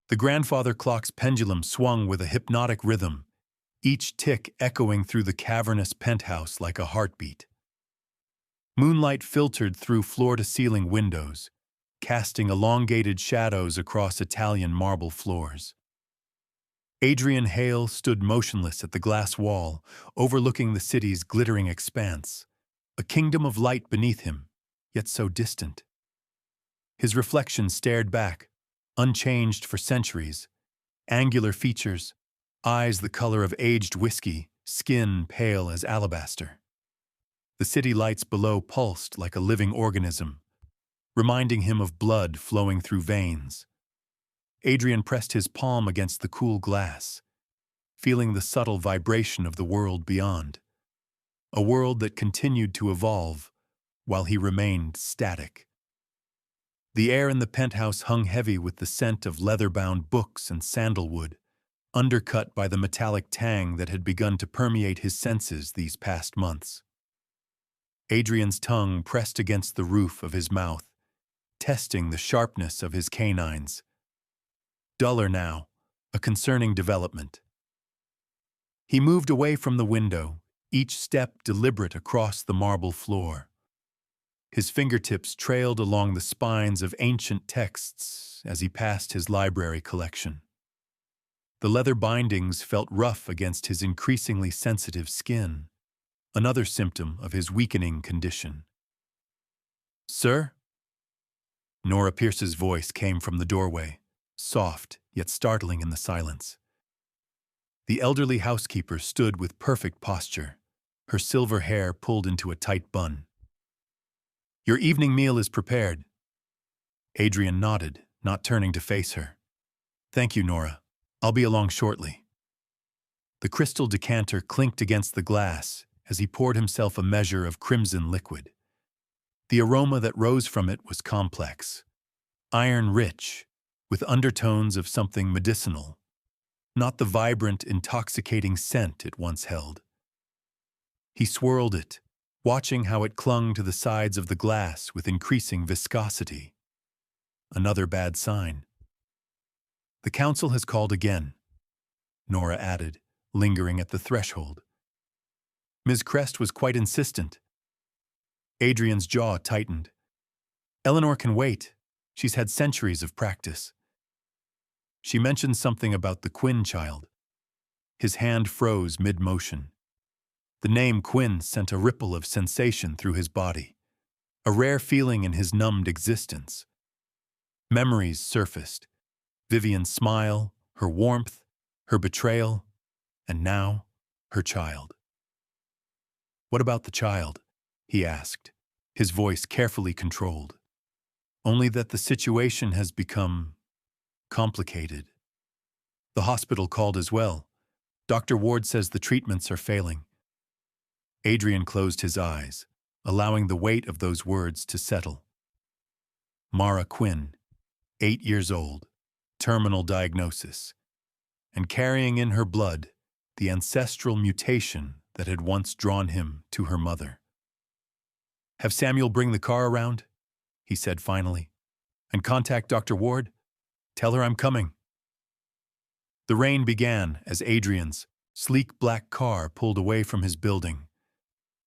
The grandfather clock's pendulum swung with a hypnotic rhythm, each tick echoing through the cavernous penthouse like a heartbeat. Moonlight filtered through floor-to-ceiling windows, casting elongated shadows across Italian marble floors. Adrian Hale stood motionless at the glass wall, overlooking the city's glittering expanse, a kingdom of light beneath him, yet so distant. His reflection stared back, unchanged for centuries, angular features, eyes the color of aged whiskey, skin pale as alabaster. The city lights below pulsed like a living organism, reminding him of blood flowing through veins. Adrian pressed his palm against the cool glass, feeling the subtle vibration of the world beyond, a world that continued to evolve while he remained static. The air in the penthouse hung heavy with the scent of leather-bound books and sandalwood, undercut by the metallic tang that had begun to permeate his senses these past months. Adrian's tongue pressed against the roof of his mouth, testing the sharpness of his canines. Duller now, a concerning development. He moved away from the window, each step deliberate across the marble floor. His fingertips trailed along the spines of ancient texts as he passed his library collection. The leather bindings felt rough against his increasingly sensitive skin, another symptom of his weakening condition. "Sir?" Nora Pierce's voice came from the doorway, soft yet startling in the silence. The elderly housekeeper stood with perfect posture, her silver hair pulled into a tight bun. "Your evening meal is prepared." Adrian nodded, not turning to face her. "Thank you, Nora. I'll be along shortly." The crystal decanter clinked against the glass as he poured himself a measure of crimson liquid. The aroma that rose from it was complex, iron-rich, with undertones of something medicinal, not the vibrant, intoxicating scent it once held. He swirled it, watching how it clung to the sides of the glass with increasing viscosity. Another bad sign. "The council has called again," Nora added, lingering at the threshold. Ms. Crest was quite insistent. Adrian's jaw tightened. "Eleanor can wait. She's had centuries of practice." She mentioned something about the Quinn child. His hand froze mid-motion. The name Quinn sent a ripple of sensation through his body, a rare feeling in his numbed existence. Memories surfaced. Vivian's smile, her warmth, her betrayal, and now, her child. "What about the child?" he asked, his voice carefully controlled. "Only that the situation has become complicated. The hospital called as well. Dr. Ward says the treatments are failing." Adrian closed his eyes, allowing the weight of those words to settle. Mara Quinn, 8 years old, terminal diagnosis, and carrying in her blood the ancestral mutation that had once drawn him to her mother. "Have Samuel bring the car around," he said finally, "and contact Dr. Ward. Tell her I'm coming." The rain began as Adrian's sleek black car pulled away from his building,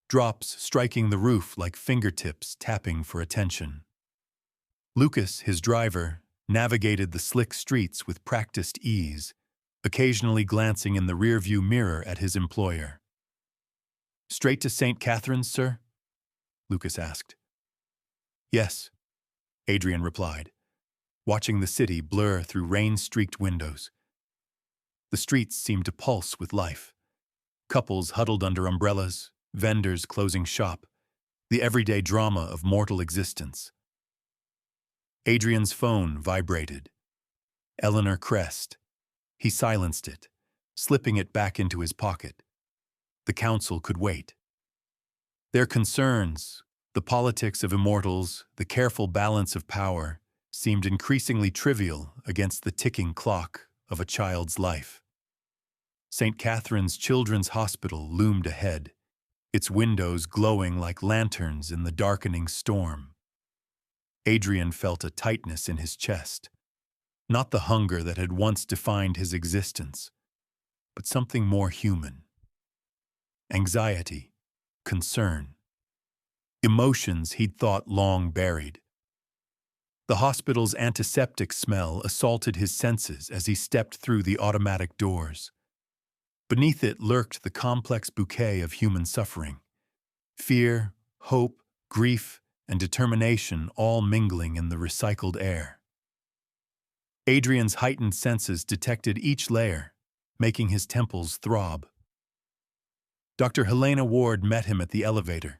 drops striking the roof like fingertips tapping for attention. Lucas, his driver, navigated the slick streets with practiced ease, occasionally glancing in the rearview mirror at his employer. "Straight to St. Catherine's, sir?" Lucas asked. "Yes," Adrian replied, watching the city blur through rain-streaked windows. The streets seemed to pulse with life. Couples huddled under umbrellas, vendors closing shop, the everyday drama of mortal existence. Adrian's phone vibrated. Eleanor Crest. He silenced it, slipping it back into his pocket. The council could wait. Their concerns, the politics of immortals, the careful balance of power, seemed increasingly trivial against the ticking clock of a child's life. St. Catherine's Children's Hospital loomed ahead, its windows glowing like lanterns in the darkening storm. Adrian felt a tightness in his chest. Not the hunger that had once defined his existence, but something more human. Anxiety, concern, emotions he'd thought long buried. The hospital's antiseptic smell assaulted his senses as he stepped through the automatic doors. Beneath it lurked the complex bouquet of human suffering. Fear, hope, grief, and determination all mingling in the recycled air. Adrian's heightened senses detected each layer, making his temples throb. Dr. Helena Ward met him at the elevator,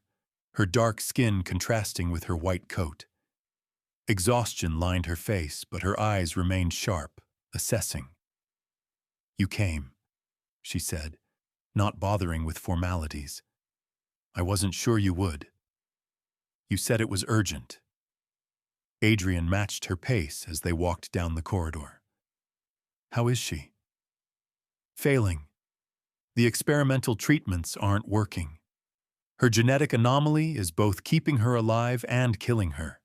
her dark skin contrasting with her white coat. Exhaustion lined her face, but her eyes remained sharp, assessing. "You came," she said, not bothering with formalities. "I wasn't sure you would. You said it was urgent." Adrian matched her pace as they walked down the corridor. "How is she?" "Failing. The experimental treatments aren't working. Her genetic anomaly is both keeping her alive and killing her.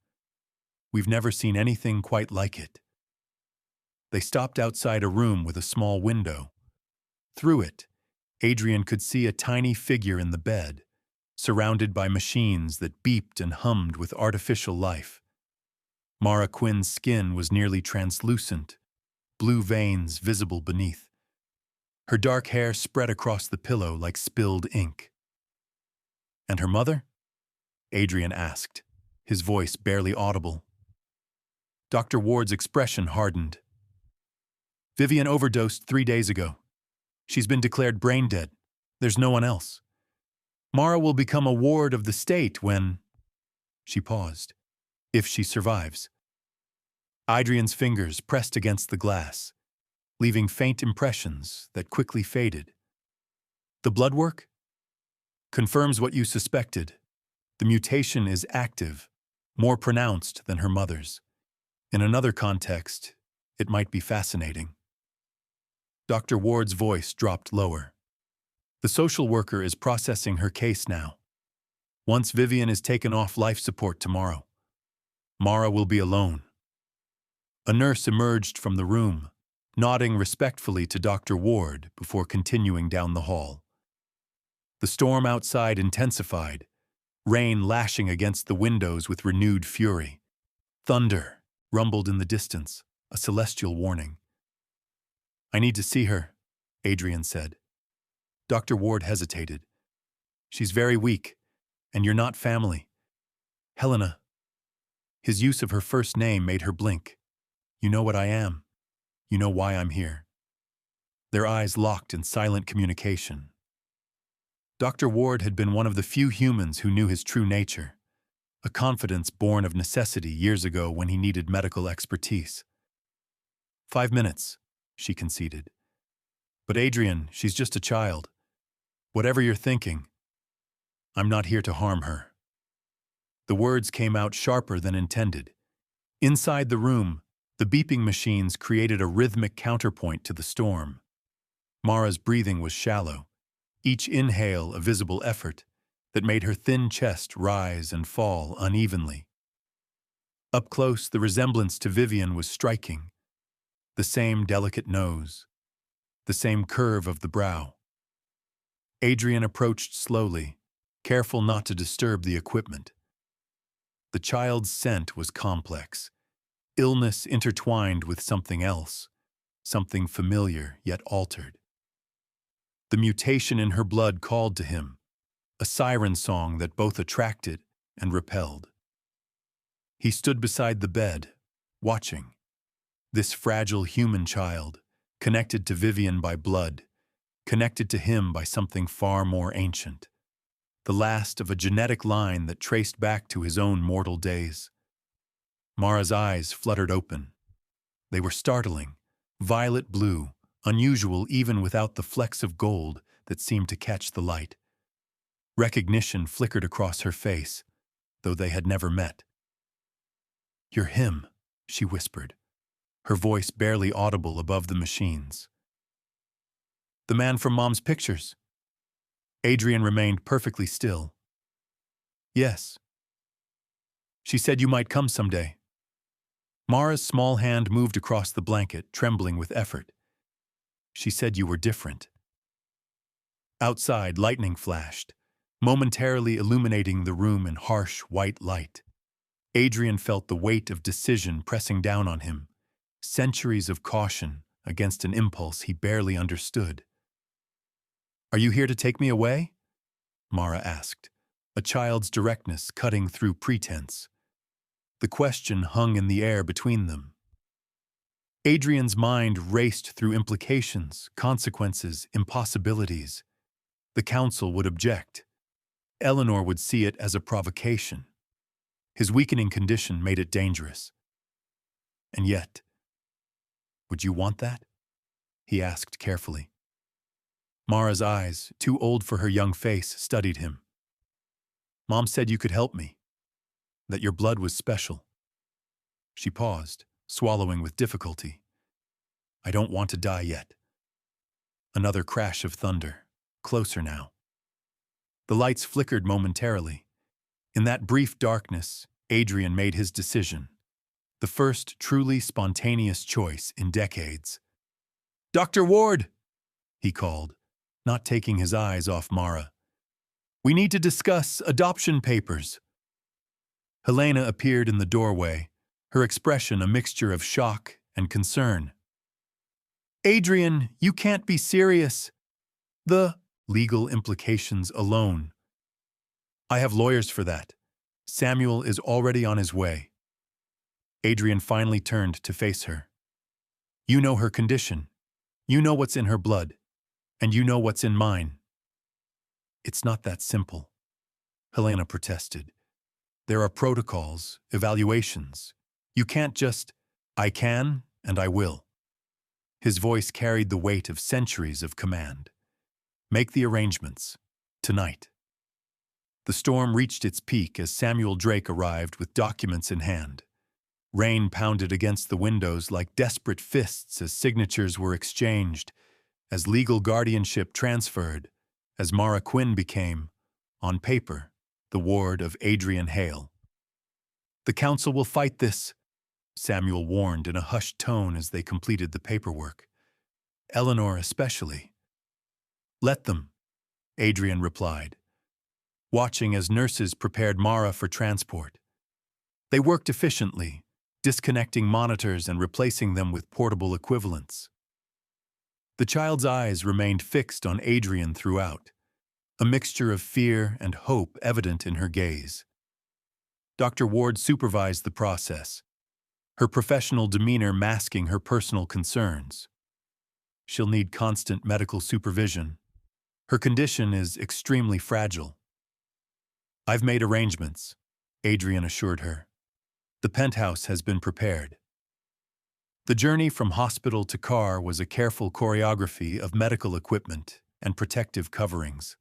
We've never seen anything quite like it." They stopped outside a room with a small window. Through it, Adrian could see a tiny figure in the bed, surrounded by machines that beeped and hummed with artificial life. Mara Quinn's skin was nearly translucent, blue veins visible beneath. Her dark hair spread across the pillow like spilled ink. "And her mother?" Adrian asked, his voice barely audible. Dr. Ward's expression hardened. "Vivian overdosed 3 days ago. She's been declared brain dead. There's no one else. Mara will become a ward of the state when—" She paused. "If she survives." Adrian's fingers pressed against the glass, leaving faint impressions that quickly faded. "The blood work?" "Confirms what you suspected. The mutation is active, more pronounced than her mother's. In another context, it might be fascinating." Dr. Ward's voice dropped lower. "The social worker is processing her case now. Once Vivian is taken off life support tomorrow, Mara will be alone." A nurse emerged from the room, nodding respectfully to Dr. Ward before continuing down the hall. The storm outside intensified, rain lashing against the windows with renewed fury. Thunder rumbled in the distance, a celestial warning. "I need to see her," Adrian said. Dr. Ward hesitated. "She's very weak, and you're not family. Helena." His use of her first name made her blink. "You know what I am. You know why I'm here." Their eyes locked in silent communication. Dr. Ward had been one of the few humans who knew his true nature, a confidence born of necessity years ago when he needed medical expertise. 5 minutes, she conceded. "But Adrian, she's just a child. Whatever you're thinking, I'm not here to harm her." The words came out sharper than intended. Inside the room, the beeping machines created a rhythmic counterpoint to the storm. Mara's breathing was shallow, each inhale a visible effort that made her thin chest rise and fall unevenly. Up close, the resemblance to Vivian was striking. The same delicate nose, the same curve of the brow. Adrian approached slowly, careful not to disturb the equipment. The child's scent was complex, illness intertwined with something else, something familiar yet altered. The mutation in her blood called to him, a siren song that both attracted and repelled. He stood beside the bed, watching. This fragile human child, connected to Vivian by blood, connected to him by something far more ancient. The last of a genetic line that traced back to his own mortal days. Mara's eyes fluttered open. They were startling, violet blue, unusual even without the flecks of gold that seemed to catch the light. Recognition flickered across her face, though they had never met. "You're him," she whispered, her voice barely audible above the machines. "The man from Mom's pictures." Adrian remained perfectly still. "Yes. She said you might come someday." Mara's small hand moved across the blanket, trembling with effort. She said you were different. Outside, lightning flashed, momentarily illuminating the room in harsh, white light. Adrian felt the weight of decision pressing down on him, centuries of caution against an impulse he barely understood. "Are you here to take me away?" Mara asked, a child's directness cutting through pretense. The question hung in the air between them. Adrian's mind raced through implications, consequences, impossibilities. The council would object. Eleanor would see it as a provocation. His weakening condition made it dangerous. And yet, would you want that? He asked carefully. Mara's eyes, too old for her young face, studied him. Mom said you could help me, that your blood was special. She paused, swallowing with difficulty. I don't want to die yet. Another crash of thunder, closer now. The lights flickered momentarily. In that brief darkness, Adrian made his decision, the first truly spontaneous choice in decades. "Dr. Ward!" he called, not taking his eyes off Mara. "We need to discuss adoption papers." Helena appeared in the doorway, her expression a mixture of shock and concern. "Adrian, you can't be serious. The legal implications alone." "I have lawyers for that. Samuel is already on his way." Adrian finally turned to face her. "You know her condition. You know what's in her blood. And you know what's in mine." "It's not that simple," Helena protested. "There are protocols, evaluations. You can't just, 'I can and I will.'" His voice carried the weight of centuries of command. "Make the arrangements. Tonight." The storm reached its peak as Samuel Drake arrived with documents in hand. Rain pounded against the windows like desperate fists as signatures were exchanged, as legal guardianship transferred, as Mara Quinn became, on paper, the ward of Adrian Hale. "The council will fight this," Samuel warned in a hushed tone as they completed the paperwork. "Eleanor especially." "Let them," Adrian replied, watching as nurses prepared Mara for transport. They worked efficiently, disconnecting monitors and replacing them with portable equivalents. The child's eyes remained fixed on Adrian throughout, a mixture of fear and hope evident in her gaze. Dr. Ward supervised the process, her professional demeanor masking her personal concerns. "She'll need constant medical supervision. Her condition is extremely fragile." "I've made arrangements," Adrian assured her. "The penthouse has been prepared." The journey from hospital to car was a careful choreography of medical equipment and protective coverings.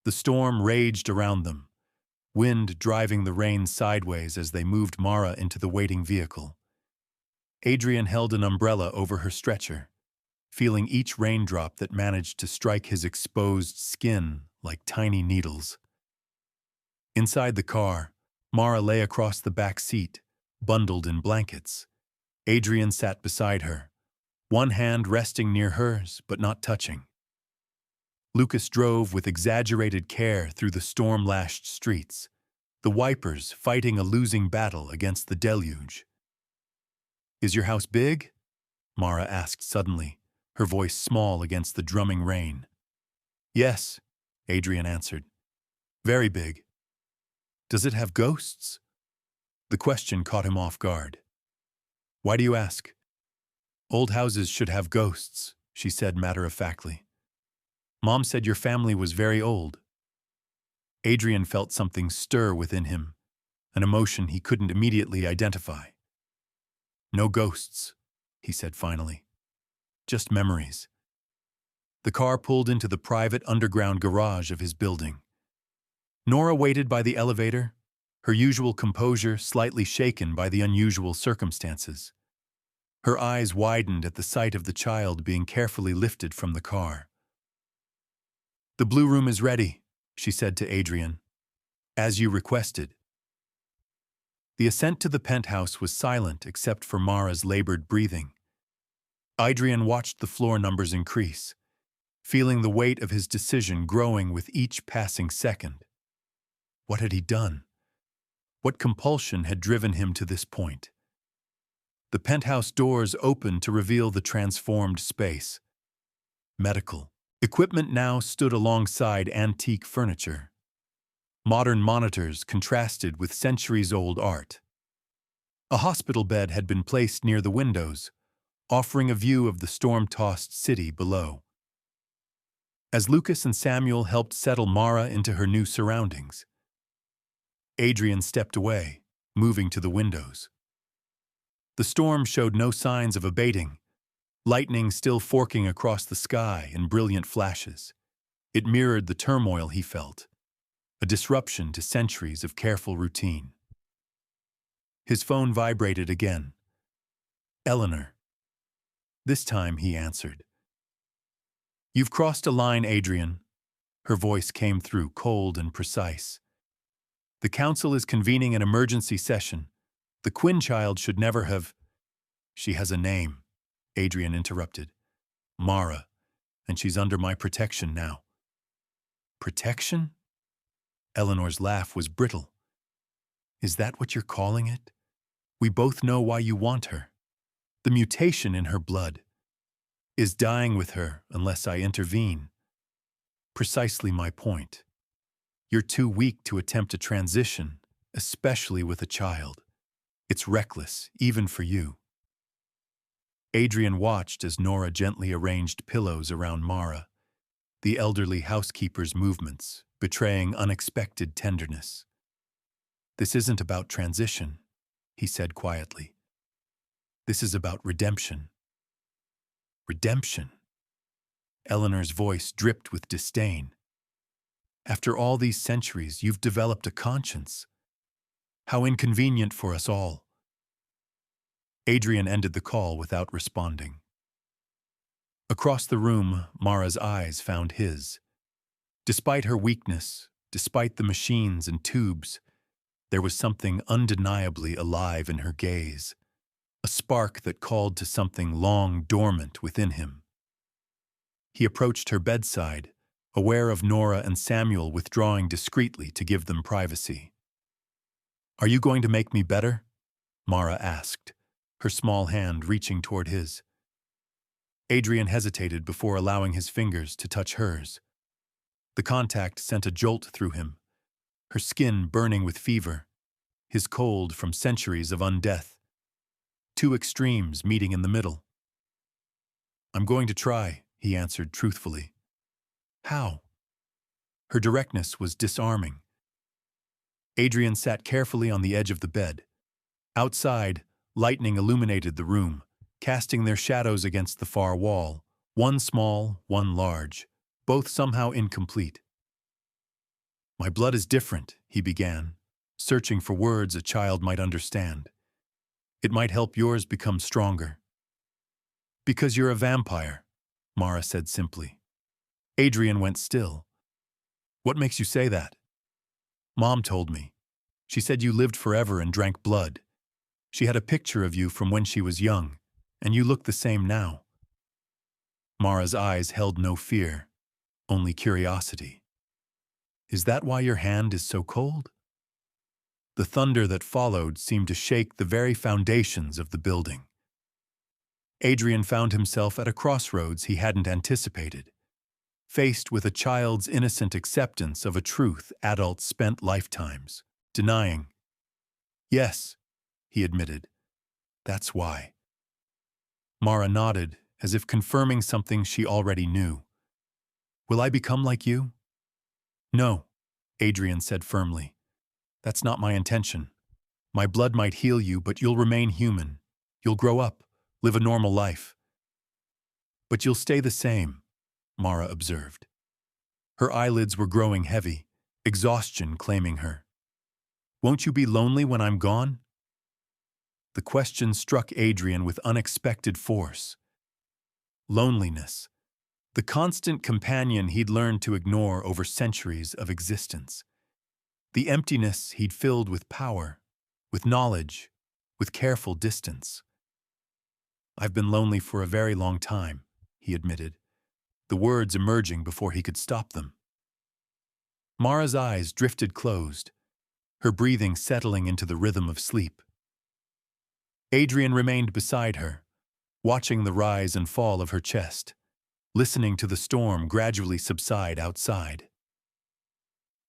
The storm raged around them, wind driving the rain sideways as they moved Mara into the waiting vehicle. Adrian held an umbrella over her stretcher, feeling each raindrop that managed to strike his exposed skin like tiny needles. Inside the car, Mara lay across the back seat, bundled in blankets. Adrian sat beside her, one hand resting near hers but not touching. Lucas drove with exaggerated care through the storm-lashed streets, the wipers fighting a losing battle against the deluge. "Is your house big?" Mara asked suddenly, her voice small against the drumming rain. "Yes," Adrian answered. "Very big." "Does it have ghosts?" The question caught him off guard. "Why do you ask?" "Old houses should have ghosts," she said matter-of-factly. "Mom said your family was very old." Adrian felt something stir within him, an emotion he couldn't immediately identify. "No ghosts," he said finally. "Just memories." The car pulled into the private underground garage of his building. Nora waited by the elevator, her usual composure slightly shaken by the unusual circumstances. Her eyes widened at the sight of the child being carefully lifted from the car. "The blue room is ready," she said to Adrian. "As you requested." The ascent to the penthouse was silent except for Mara's labored breathing. Adrian watched the floor numbers increase, feeling the weight of his decision growing with each passing second. What had he done? What compulsion had driven him to this point? The penthouse doors opened to reveal the transformed space. Medical equipment now stood alongside antique furniture. Modern monitors contrasted with centuries-old art. A hospital bed had been placed near the windows, offering a view of the storm-tossed city below. As Lucas and Samuel helped settle Mara into her new surroundings, Adrian stepped away, moving to the windows. The storm showed no signs of abating, lightning still forking across the sky in brilliant flashes. It mirrored the turmoil he felt, a disruption to centuries of careful routine. His phone vibrated again. Eleanor. This time he answered. "You've crossed a line, Adrian." Her voice came through, cold and precise. "The council is convening an emergency session. The Quinn child should never have—" "She has a name," Adrian interrupted. "Mara, and she's under my protection now." "Protection?" Eleanor's laugh was brittle. "Is that what you're calling it? We both know why you want her. The mutation in her blood is dying with her unless I intervene." "Precisely my point. You're too weak to attempt a transition, especially with a child. It's reckless, even for you." Adrian watched as Nora gently arranged pillows around Mara, the elderly housekeeper's movements betraying unexpected tenderness. "This isn't about transition," he said quietly. "This is about redemption." "Redemption?" Eleanor's voice dripped with disdain. "After all these centuries, you've developed a conscience. How inconvenient for us all." Adrian ended the call without responding. Across the room, Mara's eyes found his. Despite her weakness, despite the machines and tubes, there was something undeniably alive in her gaze, a spark that called to something long dormant within him. He approached her bedside, aware of Nora and Samuel withdrawing discreetly to give them privacy. "Are you going to make me better?" Mara asked, her small hand reaching toward his. Adrian hesitated before allowing his fingers to touch hers. The contact sent a jolt through him, her skin burning with fever, his cold from centuries of undeath. Two extremes meeting in the middle. "I'm going to try," he answered truthfully. "How?" Her directness was disarming. Adrian sat carefully on the edge of the bed. Outside, lightning illuminated the room, casting their shadows against the far wall, one small, one large, both somehow incomplete. "My blood is different," he began, searching for words a child might understand. "It might help yours become stronger." "Because you're a vampire," Mara said simply. Adrian went still. "What makes you say that?" "Mom told me. She said you lived forever and drank blood. She had a picture of you from when she was young, and you look the same now." Mara's eyes held no fear, only curiosity. "Is that why your hand is so cold?" The thunder that followed seemed to shake the very foundations of the building. Adrian found himself at a crossroads he hadn't anticipated, faced with a child's innocent acceptance of a truth adults spent lifetimes denying. "Yes," he admitted. "That's why." Mara nodded, as if confirming something she already knew. "Will I become like you?" "No," Adrian said firmly. "That's not my intention. My blood might heal you, but you'll remain human. You'll grow up, live a normal life." "But you'll stay the same," Mara observed. Her eyelids were growing heavy, exhaustion claiming her. "Won't you be lonely when I'm gone?" The question struck Adrian with unexpected force. Loneliness, the constant companion he'd learned to ignore over centuries of existence. The emptiness he'd filled with power, with knowledge, with careful distance. "I've been lonely for a very long time," he admitted, the words emerging before he could stop them. Mara's eyes drifted closed, her breathing settling into the rhythm of sleep. Adrian remained beside her, watching the rise and fall of her chest, listening to the storm gradually subside outside.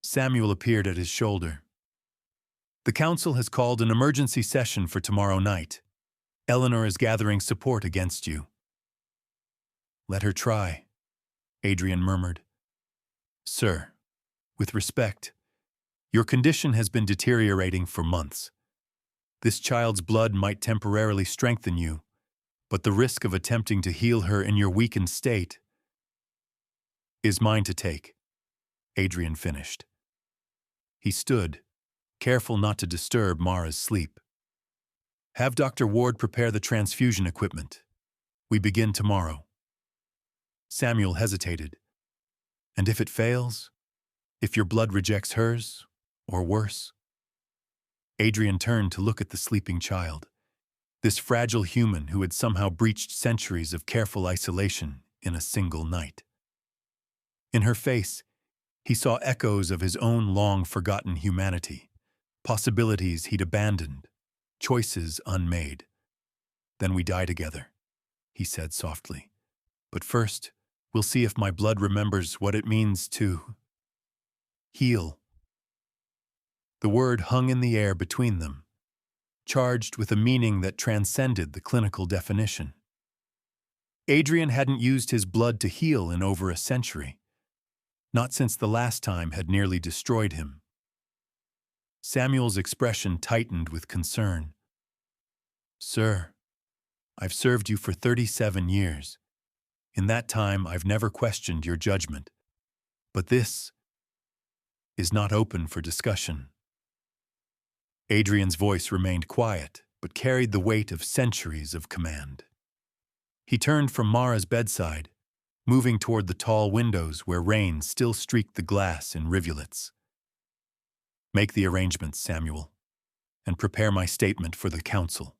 Samuel appeared at his shoulder. "The council has called an emergency session for tomorrow night. Eleanor is gathering support against you." "Let her try," Adrian murmured. "Sir, with respect, your condition has been deteriorating for months. This child's blood might temporarily strengthen you, but the risk of attempting to heal her in your weakened state is mine to take," Adrian finished. He stood, careful not to disturb Mara's sleep. "Have Dr. Ward prepare the transfusion equipment. We begin tomorrow." Samuel hesitated. "And if it fails? If your blood rejects hers, or worse?" Adrian turned to look at the sleeping child, this fragile human who had somehow breached centuries of careful isolation in a single night. In her face, he saw echoes of his own long-forgotten humanity, possibilities he'd abandoned, choices unmade. "Then we die together," he said softly. "But first, we'll see if my blood remembers what it means to heal." The word hung in the air between them, charged with a meaning that transcended the clinical definition. Adrian hadn't used his blood to heal in over a century, not since the last time had nearly destroyed him. Samuel's expression tightened with concern. "Sir, I've served you for 37 years. In that time, I've never questioned your judgment. But this is not open for discussion." Adrian's voice remained quiet, but carried the weight of centuries of command. He turned from Mara's bedside, moving toward the tall windows where rain still streaked the glass in rivulets. "Make the arrangements, Samuel, and prepare my statement for the council."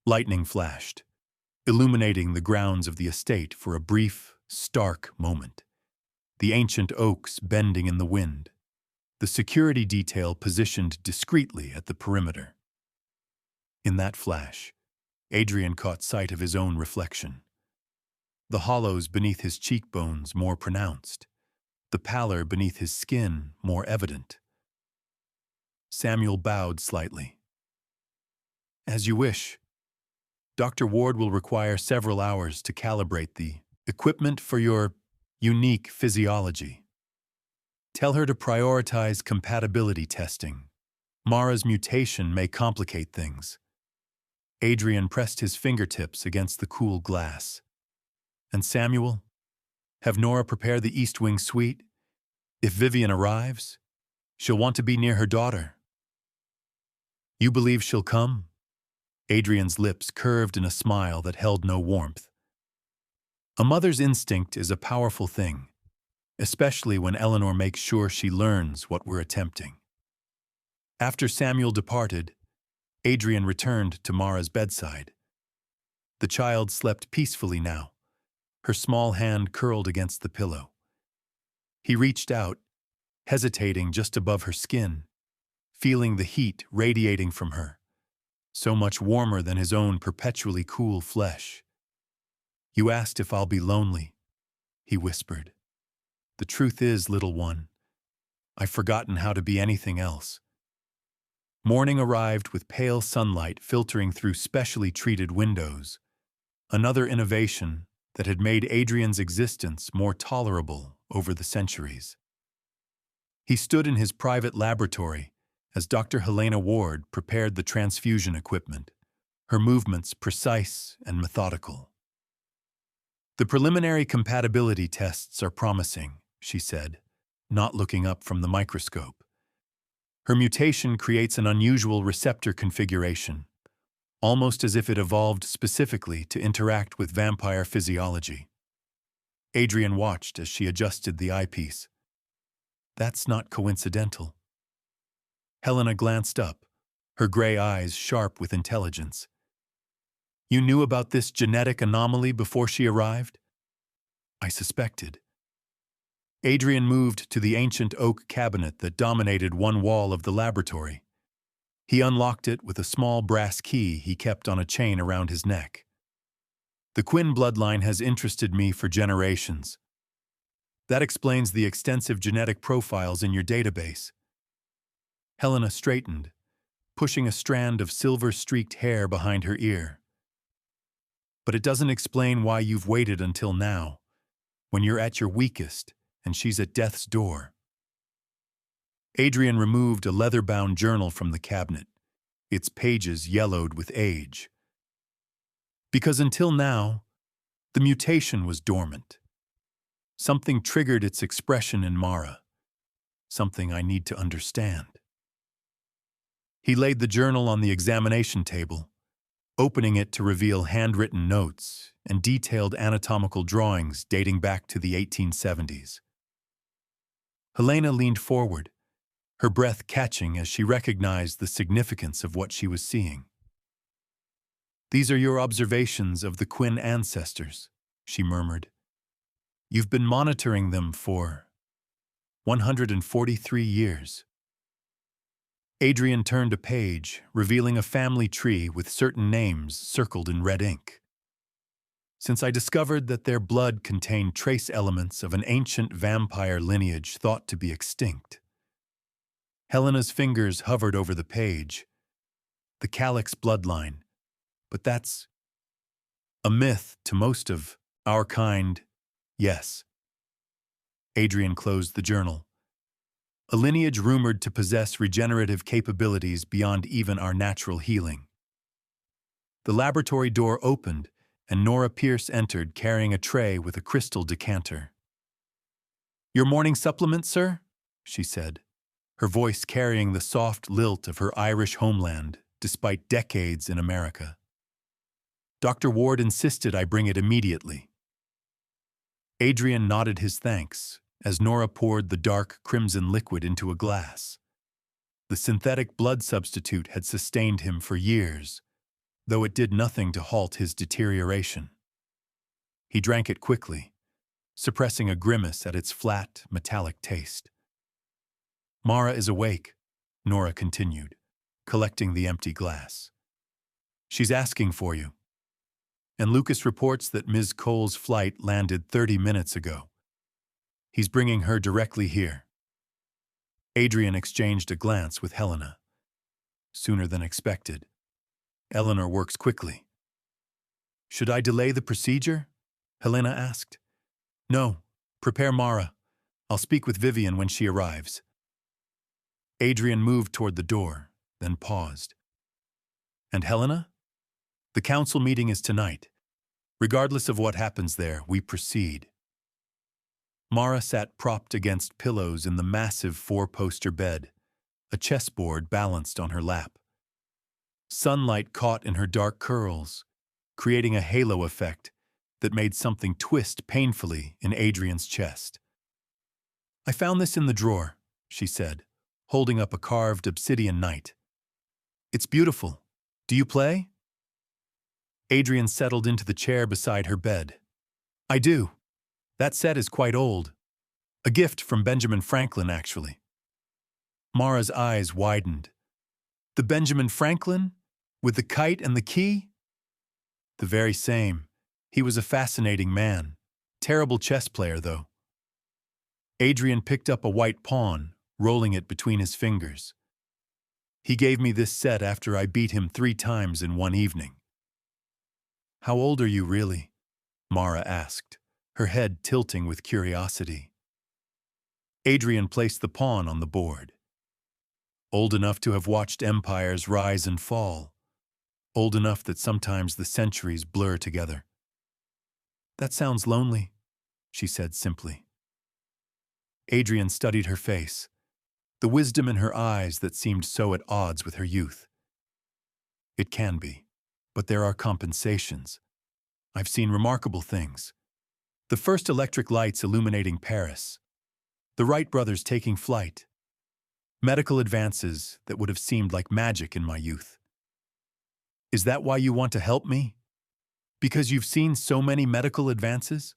Lightning flashed, illuminating the grounds of the estate for a brief, stark moment. The ancient oaks bending in the wind, the security detail positioned discreetly at the perimeter. In that flash, Adrian caught sight of his own reflection. The hollows beneath his cheekbones more pronounced, the pallor beneath his skin more evident. Samuel bowed slightly. "As you wish. Dr. Ward will require several hours to calibrate the equipment for your unique physiology. Tell her to prioritize compatibility testing. Mara's mutation may complicate things." Adrian pressed his fingertips against the cool glass. "And Samuel, have Nora prepare the East Wing suite. If Vivian arrives, she'll want to be near her daughter." "You believe she'll come?" Adrian's lips curved in a smile that held no warmth. A mother's instinct is a powerful thing, especially when Eleanor makes sure she learns what we're attempting. After Samuel departed, Adrian returned to Mara's bedside. The child slept peacefully now, her small hand curled against the pillow. He reached out, hesitating just above her skin, feeling the heat radiating from her, so much warmer than his own perpetually cool flesh. "You asked if I'll be lonely," he whispered. "The truth is, little one, I've forgotten how to be anything else." Morning arrived with pale sunlight filtering through specially treated windows, another innovation that had made Adrian's existence more tolerable over the centuries. He stood in his private laboratory as Dr. Helena Ward prepared the transfusion equipment, her movements precise and methodical. "The preliminary compatibility tests are promising," she said, not looking up from the microscope. "Her mutation creates an unusual receptor configuration, almost as if it evolved specifically to interact with vampire physiology." Adrian watched as she adjusted the eyepiece. "That's not coincidental." Helena glanced up, her gray eyes sharp with intelligence. You knew about this genetic anomaly before she arrived? I suspected. Adrian moved to the ancient oak cabinet that dominated one wall of the laboratory. He unlocked it with a small brass key he kept on a chain around his neck. The Quinn bloodline has interested me for generations. That explains the extensive genetic profiles in your database. Helena straightened, pushing a strand of silver-streaked hair behind her ear. But it doesn't explain why you've waited until now, when you're at your weakest and she's at death's door. Adrian removed a leather-bound journal from the cabinet, its pages yellowed with age. Because until now, the mutation was dormant. Something triggered its expression in Mara, something I need to understand. He laid the journal on the examination table, opening it to reveal handwritten notes and detailed anatomical drawings dating back to the 1870s. Helena leaned forward, her breath catching as she recognized the significance of what she was seeing. "These are your observations of the Quinn ancestors," she murmured. "You've been monitoring them for 143 years. Adrian turned a page, revealing a family tree with certain names circled in red ink. "Since I discovered that their blood contained trace elements of an ancient vampire lineage thought to be extinct." Helena's fingers hovered over the page. "The Calyx bloodline. But that's a myth to most of our kind, yes." Adrian closed the journal. "A lineage rumored to possess regenerative capabilities beyond even our natural healing." The laboratory door opened, and Nora Pierce entered carrying a tray with a crystal decanter. "Your morning supplement, sir?" she said, her voice carrying the soft lilt of her Irish homeland despite decades in America. "Dr. Ward insisted I bring it immediately." Adrian nodded his thanks as Nora poured the dark crimson liquid into a glass. The synthetic blood substitute had sustained him for years, though it did nothing to halt his deterioration. He drank it quickly, suppressing a grimace at its flat, metallic taste. "Mara is awake," Nora continued, collecting the empty glass. "She's asking for you. And Lucas reports that Ms. Cole's flight landed 30 minutes ago. He's bringing her directly here." Adrian exchanged a glance with Helena. Sooner than expected. Eleanor works quickly. "Should I delay the procedure?" Helena asked. "No. Prepare Mara. I'll speak with Vivian when she arrives." Adrian moved toward the door, then paused. "And Helena? The council meeting is tonight. Regardless of what happens there, we proceed." Mara sat propped against pillows in the massive four-poster bed, a chessboard balanced on her lap. Sunlight caught in her dark curls, creating a halo effect that made something twist painfully in Adrian's chest. "I found this in the drawer," she said, holding up a carved obsidian knight. "It's beautiful. Do you play?" Adrian settled into the chair beside her bed. "I do. That set is quite old. A gift from Benjamin Franklin, actually." Mara's eyes widened. "The Benjamin Franklin? With the kite and the key?" "The very same. He was a fascinating man. Terrible chess player, though." Adrian picked up a white pawn, rolling it between his fingers. "He gave me this set after I beat him 3 times in one evening." "How old are you, really?" Mara asked, her head tilting with curiosity. Adrian placed the pawn on the board. "Old enough to have watched empires rise and fall. Old enough that sometimes the centuries blur together." "That sounds lonely," she said simply. Adrian studied her face, the wisdom in her eyes that seemed so at odds with her youth. "It can be, but there are compensations. I've seen remarkable things. The first electric lights illuminating Paris. The Wright brothers taking flight. Medical advances that would have seemed like magic in my youth. Is that why you want to help me? Because you've seen so many medical advances?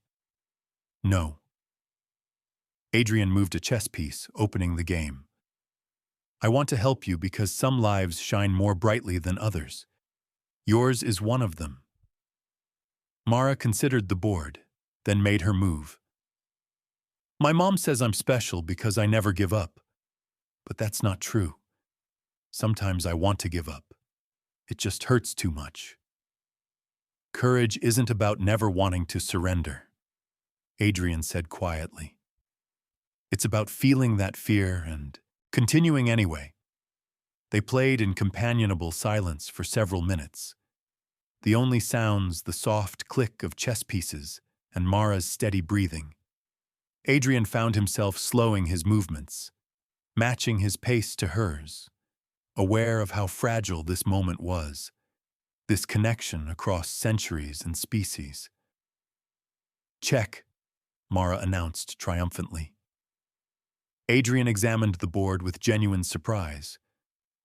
No. Adrian moved a chess piece, opening the game. I want to help you because some lives shine more brightly than others. Yours is one of them. Mara considered the board, then made her move. My mom says I'm special because I never give up. But that's not true. Sometimes I want to give up. It just hurts too much. Courage isn't about never wanting to surrender, Adrian said quietly. It's about feeling that fear and continuing anyway. They played in companionable silence for several minutes. The only sounds the soft click of chess pieces and Mara's steady breathing. Adrian found himself slowing his movements, matching his pace to hers, aware of how fragile this moment was, this connection across centuries and species. Check, Mara announced triumphantly. Adrian examined the board with genuine surprise.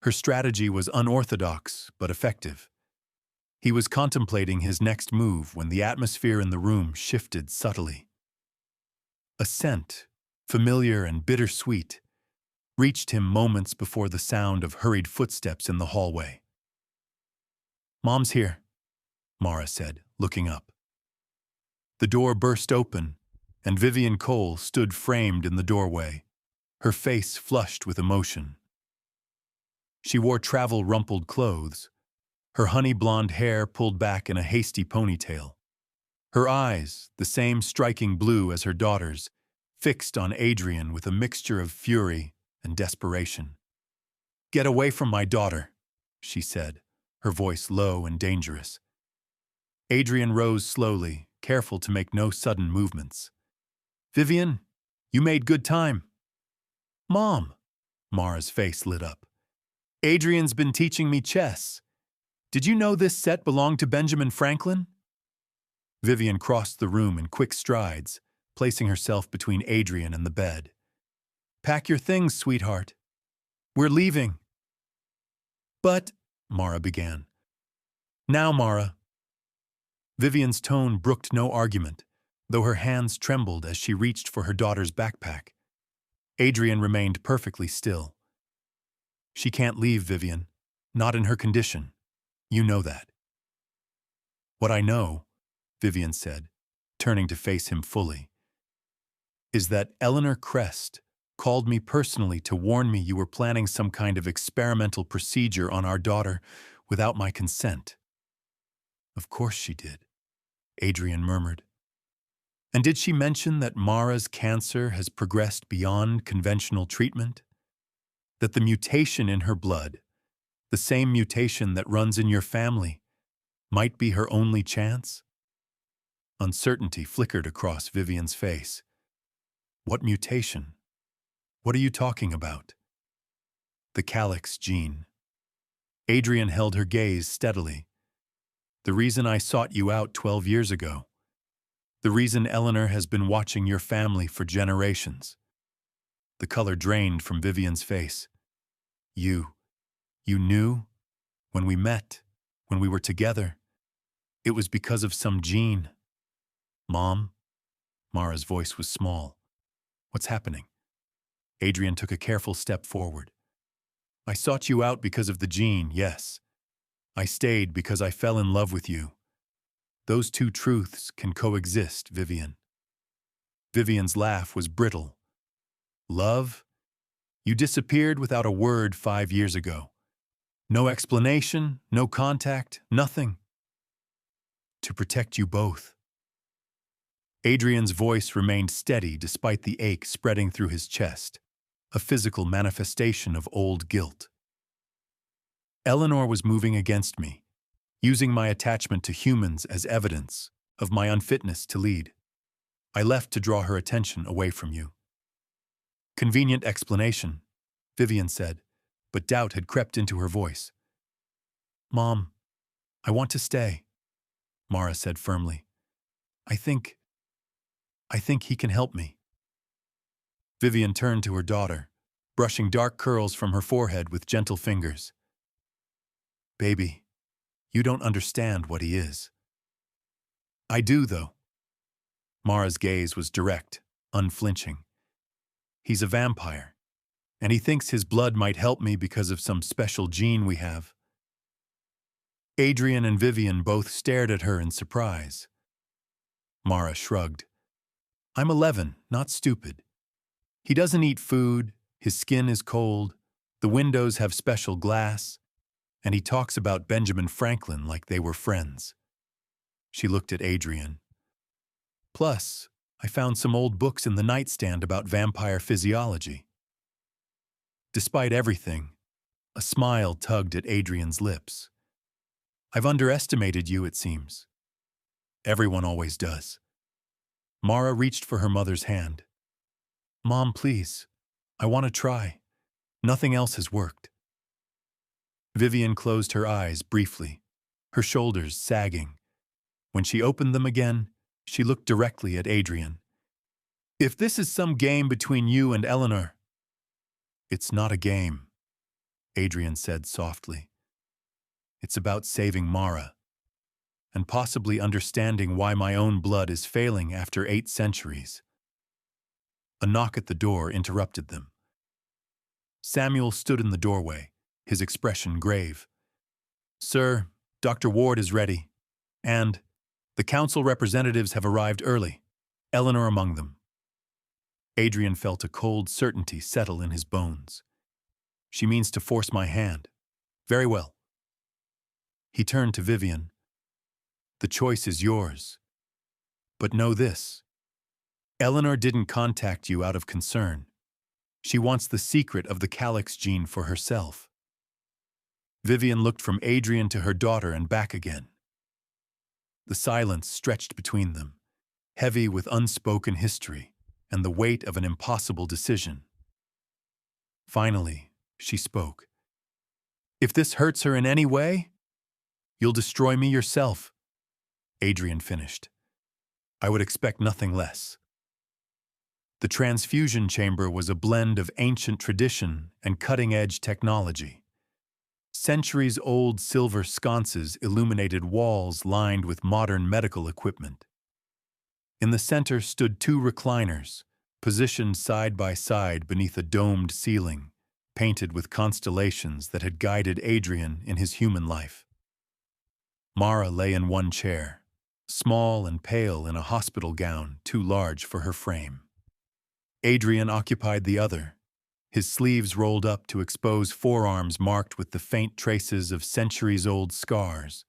Her strategy was unorthodox but effective. He was contemplating his next move when the atmosphere in the room shifted subtly. A scent, familiar and bittersweet, reached him moments before the sound of hurried footsteps in the hallway. Mom's here, Mara said, looking up. The door burst open, and Vivian Cole stood framed in the doorway, her face flushed with emotion. She wore travel-rumpled clothes, her honey-blonde hair pulled back in a hasty ponytail. Her eyes, the same striking blue as her daughter's, fixed on Adrian with a mixture of fury and desperation. "Get away from my daughter," she said, her voice low and dangerous. Adrian rose slowly, careful to make no sudden movements. "Vivian, you made good time." "Mom," Mara's face lit up. "Adrian's been teaching me chess. Did you know this set belonged to Benjamin Franklin?" Vivian crossed the room in quick strides, placing herself between Adrian and the bed. "Pack your things, sweetheart. We're leaving." "But," Mara began. "Now, Mara." Vivian's tone brooked no argument, though her hands trembled as she reached for her daughter's backpack. Adrian remained perfectly still. "She can't leave, Vivian. Not in her condition. You know that." "What I know," Vivian said, turning to face him fully, "is that Eleanor Crest called me personally to warn me you were planning some kind of experimental procedure on our daughter without my consent." "Of course she did," Adrian murmured. "And did she mention that Mara's cancer has progressed beyond conventional treatment? That the mutation in her blood, the same mutation that runs in your family, might be her only chance?" Uncertainty flickered across Vivian's face. "What mutation? What are you talking about?" "The calyx gene." Adrian held her gaze steadily. "The reason I sought you out 12 years ago. The reason Eleanor has been watching your family for generations." The color drained from Vivian's face. You knew? When we met? When we were together? It was because of some gene." "Mom?" Mara's voice was small. "What's happening?" Adrian took a careful step forward. "I sought you out because of the gene, yes. I stayed because I fell in love with you. Those two truths can coexist, Vivian." Vivian's laugh was brittle. "Love? You disappeared without a word 5 years ago. No explanation, no contact, nothing. To protect you both." Adrian's voice remained steady despite the ache spreading through his chest, a physical manifestation of old guilt. "Eleanor was moving against me, using my attachment to humans as evidence of my unfitness to lead. I left to draw her attention away from you." "Convenient explanation," Vivian said, but doubt had crept into her voice. "Mom, I want to stay," Mara said firmly. I think he can help me." Vivian turned to her daughter, brushing dark curls from her forehead with gentle fingers. Baby, you don't understand what he is. I do, though. Mara's gaze was direct, unflinching. He's a vampire, and he thinks his blood might help me because of some special gene we have. Adrian and Vivian both stared at her in surprise. Mara shrugged. I'm 11, not stupid. He doesn't eat food, his skin is cold, the windows have special glass, and he talks about Benjamin Franklin like they were friends. She looked at Adrian. Plus, I found some old books in the nightstand about vampire physiology. Despite everything, a smile tugged at Adrian's lips. I've underestimated you, it seems. Everyone always does. Mara reached for her mother's hand. Mom, please. I want to try. Nothing else has worked. Vivian closed her eyes briefly, her shoulders sagging. When she opened them again, she looked directly at Adrian. If this is some game between you and Eleanor... It's not a game, Adrian said softly. It's about saving Mara, and possibly understanding why my own blood is failing after 8 centuries. A knock at the door interrupted them. Samuel stood in the doorway, his expression grave. Sir, Dr. Ward is ready, and the council representatives have arrived early, Eleanor among them. Adrian felt a cold certainty settle in his bones. She means to force my hand. Very well. He turned to Vivian. The choice is yours. But know this. Eleanor didn't contact you out of concern. She wants the secret of the calyx gene for herself. Vivian looked from Adrian to her daughter and back again. The silence stretched between them, heavy with unspoken history and the weight of an impossible decision. Finally, she spoke. If this hurts her in any way, you'll destroy me yourself, Adrian finished. I would expect nothing less. The transfusion chamber was a blend of ancient tradition and cutting-edge technology. Centuries-old silver sconces illuminated walls lined with modern medical equipment. In the center stood 2 recliners, positioned side by side beneath a domed ceiling, painted with constellations that had guided Adrian in his human life. Mara lay in one chair, small and pale in a hospital gown too large for her frame. Adrian occupied the other, his sleeves rolled up to expose forearms marked with the faint traces of centuries-old scars,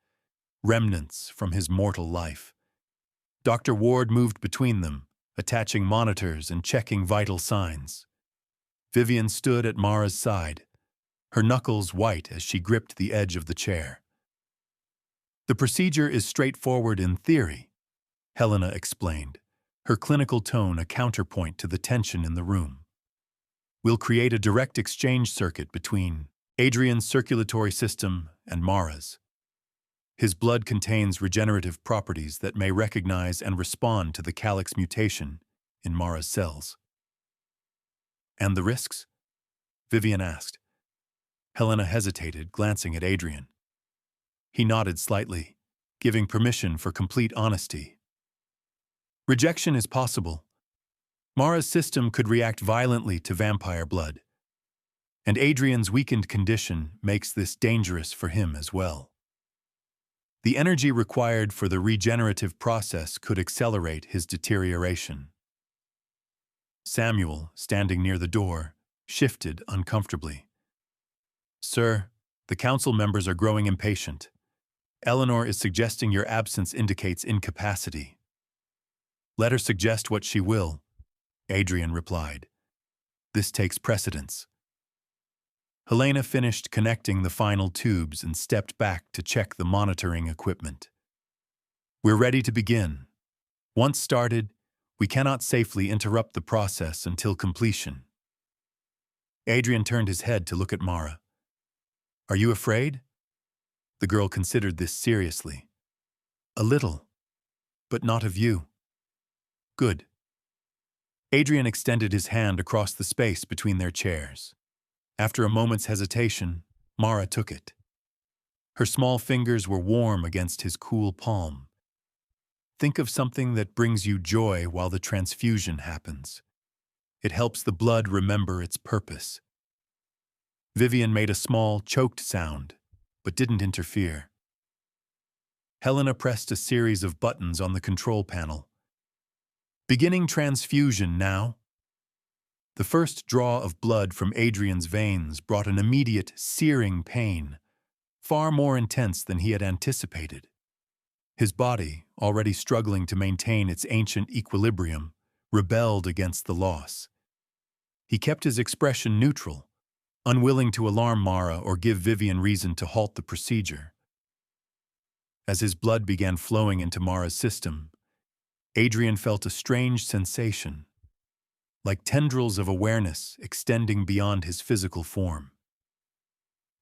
remnants from his mortal life. Dr. Ward moved between them, attaching monitors and checking vital signs. Vivian stood at Mara's side, her knuckles white as she gripped the edge of the chair. The procedure is straightforward in theory, Helena explained, her clinical tone a counterpoint to the tension in the room. We'll create a direct exchange circuit between Adrian's circulatory system and Mara's. His blood contains regenerative properties that may recognize and respond to the calyx mutation in Mara's cells. And the risks? Vivian asked. Helena hesitated, glancing at Adrian. He nodded slightly, giving permission for complete honesty. Rejection is possible. Mara's system could react violently to vampire blood, and Adrian's weakened condition makes this dangerous for him as well. The energy required for the regenerative process could accelerate his deterioration. Samuel, standing near the door, shifted uncomfortably. Sir, the council members are growing impatient. Eleanor is suggesting your absence indicates incapacity. Let her suggest what she will, Adrian replied. This takes precedence. Helena finished connecting the final tubes and stepped back to check the monitoring equipment. We're ready to begin. Once started, we cannot safely interrupt the process until completion. Adrian turned his head to look at Mara. Are you afraid? The girl considered this seriously. A little, but not of you. Good. Adrian extended his hand across the space between their chairs. After a moment's hesitation, Mara took it. Her small fingers were warm against his cool palm. Think of something that brings you joy while the transfusion happens. It helps the blood remember its purpose. Vivian made a small, choked sound, but didn't interfere. Helena pressed a series of buttons on the control panel. Beginning transfusion now. The first draw of blood from Adrian's veins brought an immediate, searing pain, far more intense than he had anticipated. His body, already struggling to maintain its ancient equilibrium, rebelled against the loss. He kept his expression neutral, unwilling to alarm Mara or give Vivian reason to halt the procedure. As his blood began flowing into Mara's system, Adrian felt a strange sensation, like tendrils of awareness extending beyond his physical form.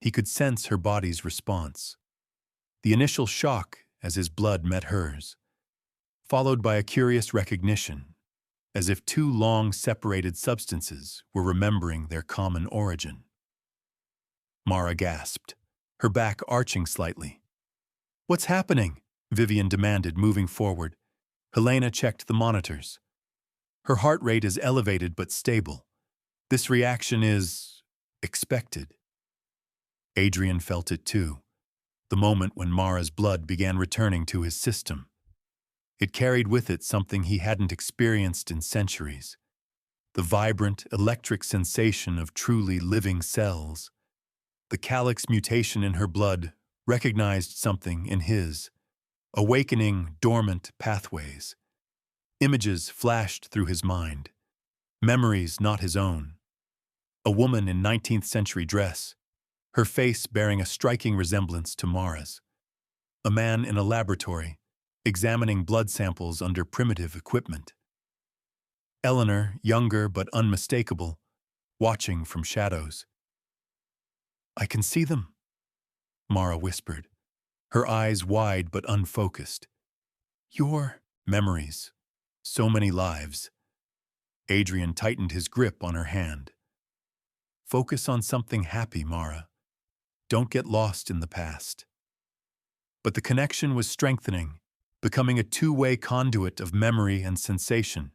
He could sense her body's response. The initial shock as his blood met hers, followed by a curious recognition, as if two long-separated substances were remembering their common origin. Mara gasped, her back arching slightly. "What's happening?" Vivian demanded, moving forward. Helena checked the monitors. Her heart rate is elevated but stable. This reaction is expected. Adrian felt it too, the moment when Mara's blood began returning to his system. It carried with it something he hadn't experienced in centuries, the vibrant, electric sensation of truly living cells. The calyx mutation in her blood recognized something in his, awakening dormant pathways. Images flashed through his mind, memories not his own. A woman in 19th century dress, her face bearing a striking resemblance to Mara's. A man in a laboratory, examining blood samples under primitive equipment. Eleanor, younger but unmistakable, watching from shadows. "I can see them," Mara whispered, her eyes wide but unfocused. "Your memories. So many lives." Adrian tightened his grip on her hand. "Focus on something happy, Mara. Don't get lost in the past." But the connection was strengthening, becoming a two-way conduit of memory and sensation.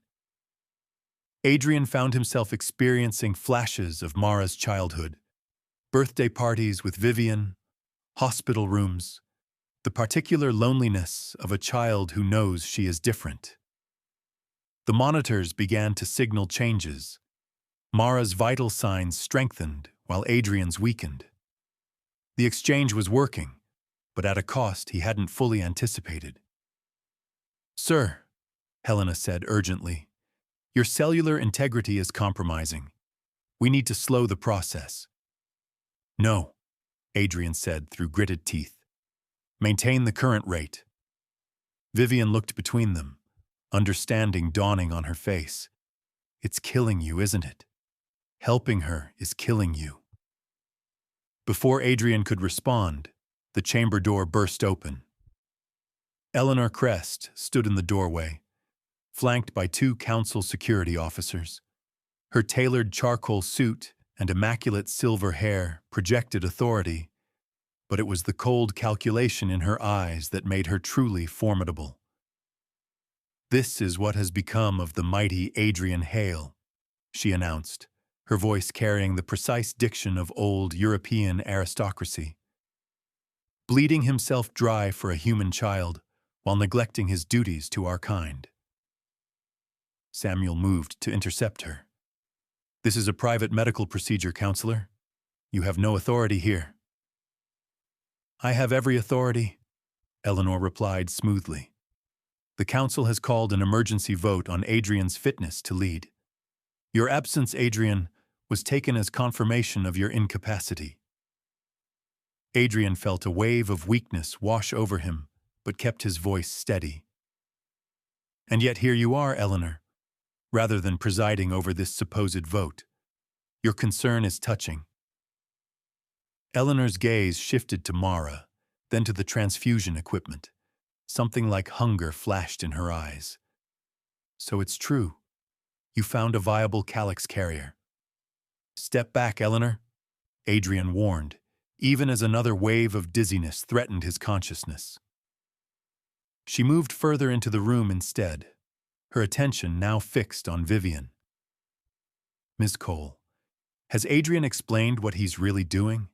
Adrian found himself experiencing flashes of Mara's childhood, birthday parties with Vivian, hospital rooms, the particular loneliness of a child who knows she is different. The monitors began to signal changes. Mara's vital signs strengthened while Adrian's weakened. The exchange was working, but at a cost he hadn't fully anticipated. "Sir," Helena said urgently, "your cellular integrity is compromising. We need to slow the process." "No," Adrian said through gritted teeth. "Maintain the current rate." Vivian looked between them, understanding dawning on her face. "It's killing you, isn't it? Helping her is killing you." Before Adrian could respond, the chamber door burst open. Eleanor Crest stood in the doorway, flanked by two council security officers. Her tailored charcoal suit and immaculate silver hair projected authority, but it was the cold calculation in her eyes that made her truly formidable. "This is what has become of the mighty Adrian Hale," she announced, her voice carrying the precise diction of old European aristocracy. "Bleeding himself dry for a human child while neglecting his duties to our kind." Samuel moved to intercept her. "This is a private medical procedure, counselor. You have no authority here." "I have every authority," Eleanor replied smoothly. "The council has called an emergency vote on Adrian's fitness to lead. Your absence, Adrian, was taken as confirmation of your incapacity." Adrian felt a wave of weakness wash over him, but kept his voice steady. "And yet here you are, Eleanor, rather than presiding over this supposed vote. Your concern is touching." Eleanor's gaze shifted to Mara, then to the transfusion equipment. Something like hunger flashed in her eyes. "So it's true. You found a viable calyx carrier. Step back, Eleanor, Adrian warned, even as another wave of dizziness threatened his consciousness. She moved further into the room instead, her attention now fixed on Vivian. Ms. Cole, has Adrian explained what he's really doing?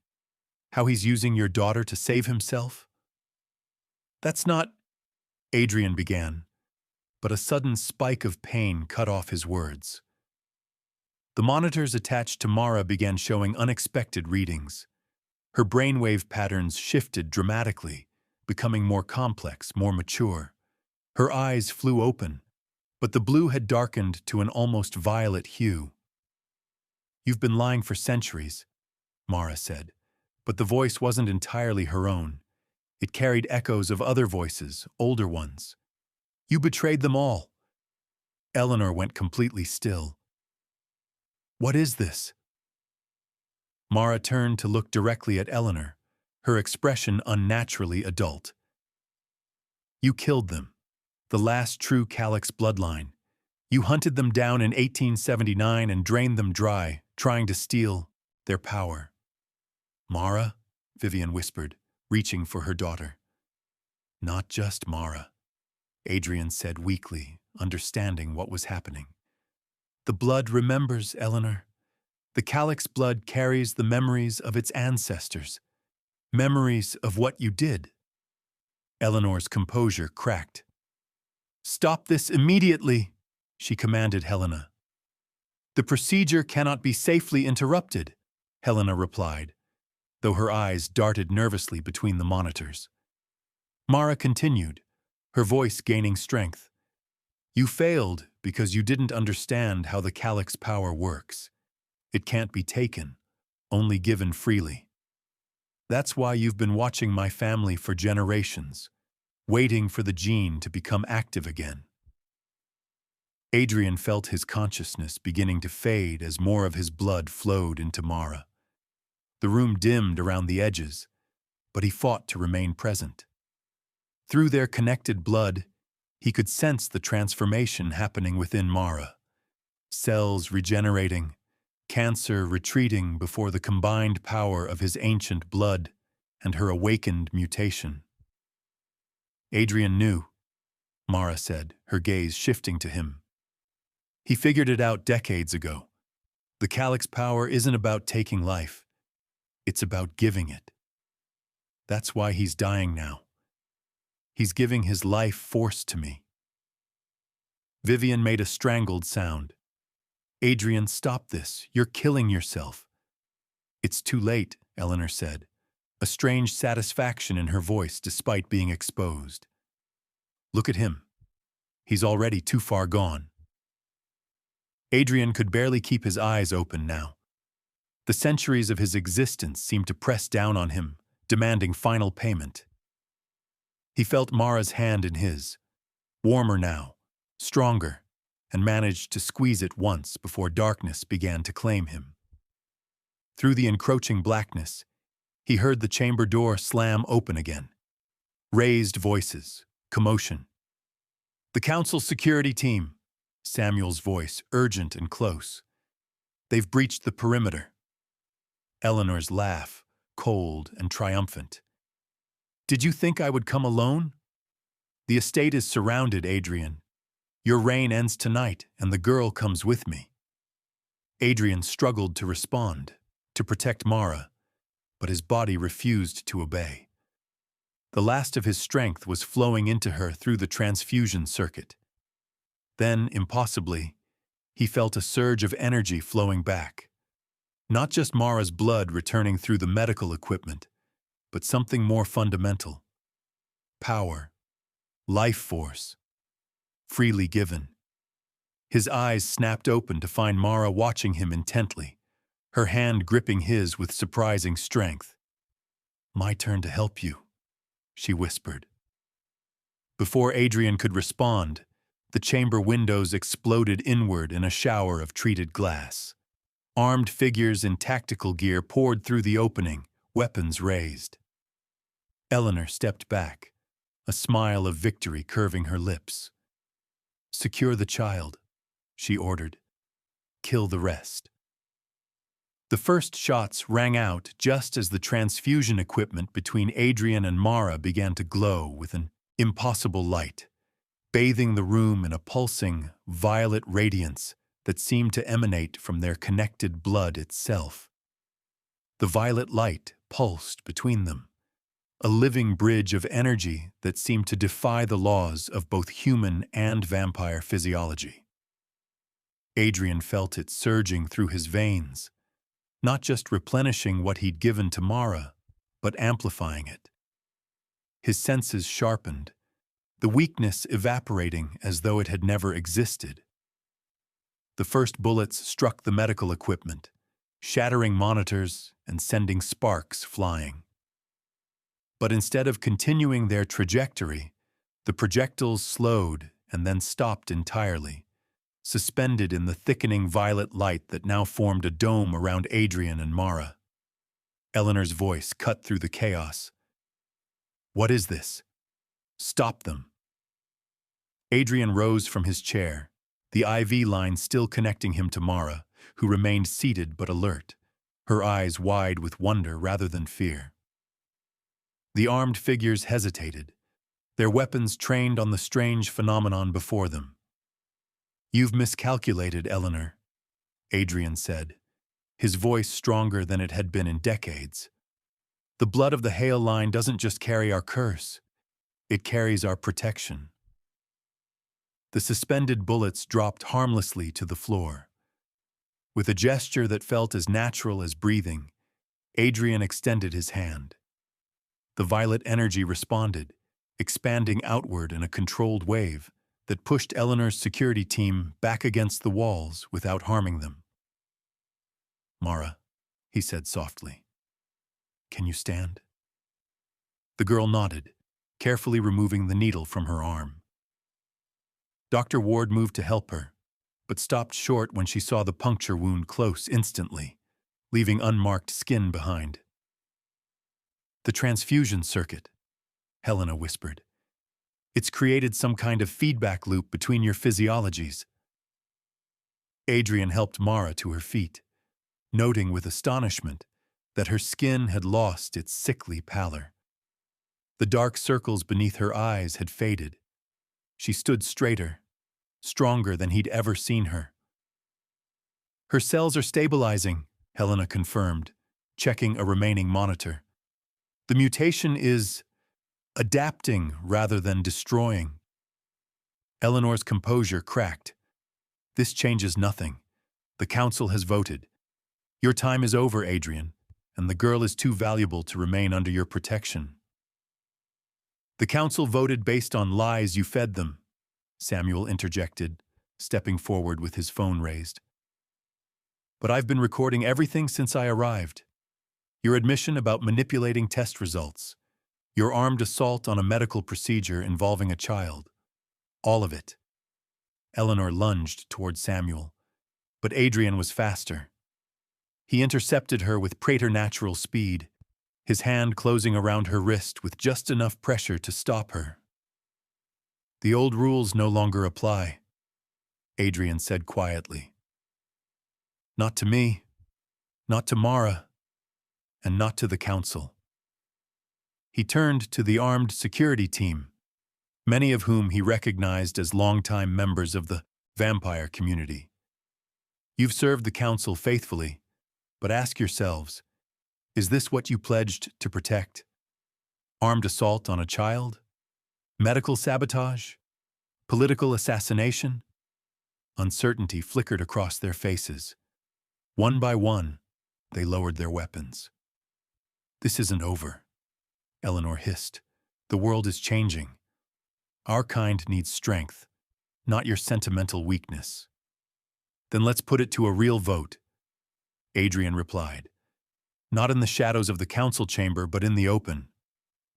How he's using your daughter to save himself? That's not, Adrian began, but a sudden spike of pain cut off his words. The monitors attached to Mara began showing unexpected readings. Her brainwave patterns shifted dramatically, becoming more complex, more mature. Her eyes flew open, but the blue had darkened to an almost violet hue. You've been lying for centuries, Mara said, but the voice wasn't entirely her own. It carried echoes of other voices, older ones. You betrayed them all. Eleanor went completely still. What is this? Mara turned to look directly at Eleanor, her expression unnaturally adult. You killed them, the last true calyx bloodline. You hunted them down in 1879 and drained them dry, trying to steal their power. Mara, Vivian whispered, reaching for her daughter. Not just Mara, Adrian said weakly, understanding what was happening. The blood remembers, Eleanor. The calyx blood carries the memories of its ancestors, memories of what you did. Eleanor's composure cracked. Stop this immediately, she commanded Helena. The procedure cannot be safely interrupted, Helena replied, though her eyes darted nervously between the monitors. Mara continued, her voice gaining strength. You failed because you didn't understand how the calyx power works. It can't be taken, only given freely. That's why you've been watching my family for generations, waiting for the gene to become active again. Adrian felt his consciousness beginning to fade as more of his blood flowed into Mara. The room dimmed around the edges, but he fought to remain present. Through their connected blood, he could sense the transformation happening within Mara. Cells regenerating, cancer retreating before the combined power of his ancient blood and her awakened mutation. Adrian knew, Mara said, her gaze shifting to him. He figured it out decades ago. The calyx power isn't about taking life. It's about giving it. That's why he's dying now. He's giving his life force to me. Vivian made a strangled sound. Adrian, stop this. You're killing yourself. It's too late, Eleanor said, a strange satisfaction in her voice despite being exposed. Look at him. He's already too far gone. Adrian could barely keep his eyes open now. The centuries of his existence seemed to press down on him, demanding final payment. He felt Mara's hand in his, warmer now, stronger, and managed to squeeze it once before darkness began to claim him. Through the encroaching blackness, he heard the chamber door slam open again. Raised voices, commotion. The council's security team, Samuel's voice, urgent and close. They've breached the perimeter. Eleanor's laugh, cold and triumphant. Did you think I would come alone? The estate is surrounded, Adrian. Your reign ends tonight, and the girl comes with me. Adrian struggled to respond, to protect Mara, but his body refused to obey. The last of his strength was flowing into her through the transfusion circuit. Then, impossibly, he felt a surge of energy flowing back. Not just Mara's blood returning through the medical equipment, but something more fundamental. Power, life force, freely given. His eyes snapped open to find Mara watching him intently, her hand gripping his with surprising strength. My turn to help you, she whispered. Before Adrian could respond, the chamber windows exploded inward in a shower of treated glass. Armed figures in tactical gear poured through the opening, weapons raised. Eleanor stepped back, a smile of victory curving her lips. Secure the child, she ordered, kill the rest. The first shots rang out just as the transfusion equipment between Adrian and Mara began to glow with an impossible light, bathing the room in a pulsing, violet radiance that seemed to emanate from their connected blood itself. The violet light pulsed between them, a living bridge of energy that seemed to defy the laws of both human and vampire physiology. Adrian felt it surging through his veins, not just replenishing what he'd given to Mara, but amplifying it. His senses sharpened, the weakness evaporating as though it had never existed. The first bullets struck the medical equipment, shattering monitors and sending sparks flying. But instead of continuing their trajectory, the projectiles slowed and then stopped entirely, suspended in the thickening violet light that now formed a dome around Adrian and Mara. Eleanor's voice cut through the chaos. "What is this? Stop them." Adrian rose from his chair, the IV line still connecting him to Mara, who remained seated but alert, her eyes wide with wonder rather than fear. The armed figures hesitated, their weapons trained on the strange phenomenon before them. "You've miscalculated, Eleanor," Adrian said, his voice stronger than it had been in decades. "The blood of the Hale line doesn't just carry our curse, it carries our protection." The suspended bullets dropped harmlessly to the floor. With a gesture that felt as natural as breathing, Adrian extended his hand. The violet energy responded, expanding outward in a controlled wave that pushed Eleanor's security team back against the walls without harming them. "Mara," he said softly, "can you stand?" The girl nodded, carefully removing the needle from her arm. Dr. Ward moved to help her, but stopped short when she saw the puncture wound close instantly, leaving unmarked skin behind. "The transfusion circuit," Helena whispered. "It's created some kind of feedback loop between your physiologies." Adrian helped Mara to her feet, noting with astonishment that her skin had lost its sickly pallor. The dark circles beneath her eyes had faded. She stood straighter, stronger than he'd ever seen her. "Her cells are stabilizing," Helena confirmed, checking a remaining monitor. "The mutation is adapting rather than destroying." Eleanor's composure cracked. "This changes nothing. The council has voted. Your time is over, Adrian, and the girl is too valuable to remain under your protection." "The council voted based on lies you fed them," Samuel interjected, stepping forward with his phone raised. "But I've been recording everything since I arrived. Your admission about manipulating test results, your armed assault on a medical procedure involving a child. All of it." Eleanor lunged toward Samuel, but Adrian was faster. He intercepted her with preternatural speed, his hand closing around her wrist with just enough pressure to stop her. "The old rules no longer apply," Adrian said quietly. "Not to me, not to Mara, and not to the council." He turned to the armed security team, many of whom he recognized as longtime members of the vampire community. "You've served the council faithfully, but ask yourselves, is this what you pledged to protect? Armed assault on a child? Medical sabotage? Political assassination?" Uncertainty flickered across their faces. One by one, they lowered their weapons. "This isn't over," Eleanor hissed. "The world is changing. Our kind needs strength, not your sentimental weakness." "Then let's put it to a real vote," Adrian replied. "Not in the shadows of the council chamber, but in the open.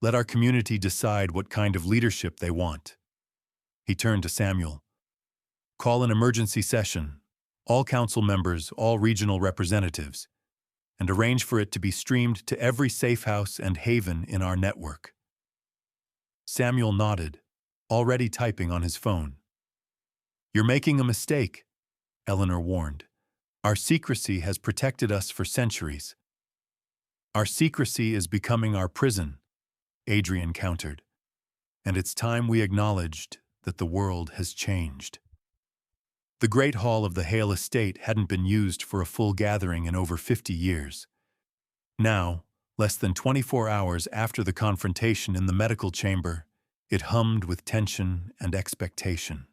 Let our community decide what kind of leadership they want." He turned to Samuel. "Call an emergency session, all council members, all regional representatives, and arrange for it to be streamed to every safe house and haven in our network." Samuel nodded, already typing on his phone. "You're making a mistake," Eleanor warned. Our secrecy has protected us for centuries. Our secrecy is becoming our prison, Adrian countered, and it's time we acknowledged that the world has changed. The great hall of the Hale estate hadn't been used for a full gathering in over 50 years. Now, less than 24 hours after the confrontation in the medical chamber, it hummed with tension and expectation.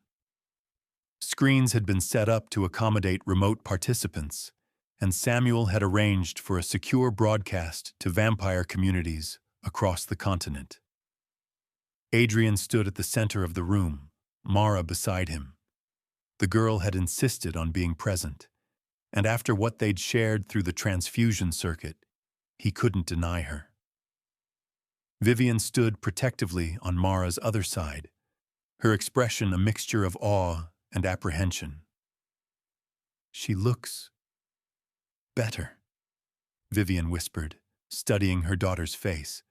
Screens had been set up to accommodate remote participants, and Samuel had arranged for a secure broadcast to vampire communities across the continent. Adrian stood at the center of the room, Mara beside him. The girl had insisted on being present, and after what they'd shared through the transfusion circuit, he couldn't deny her. Vivian stood protectively on Mara's other side, her expression a mixture of awe and apprehension. "She looks better," Vivian whispered, studying her daughter's face.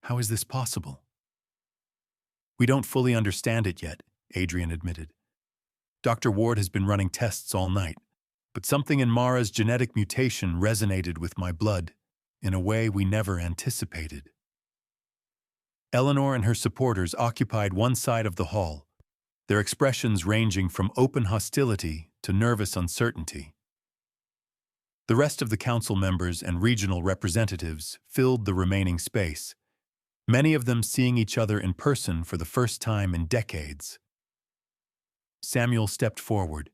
"How is this possible?" "We don't fully understand it yet," Adrian admitted. "Dr. Ward has been running tests all night, but something in Mara's genetic mutation resonated with my blood in a way we never anticipated." Eleanor and her supporters occupied one side of the hall, their expressions ranging from open hostility to nervous uncertainty. The rest of the council members and regional representatives filled the remaining space, many of them seeing each other in person for the first time in decades. Samuel stepped forward,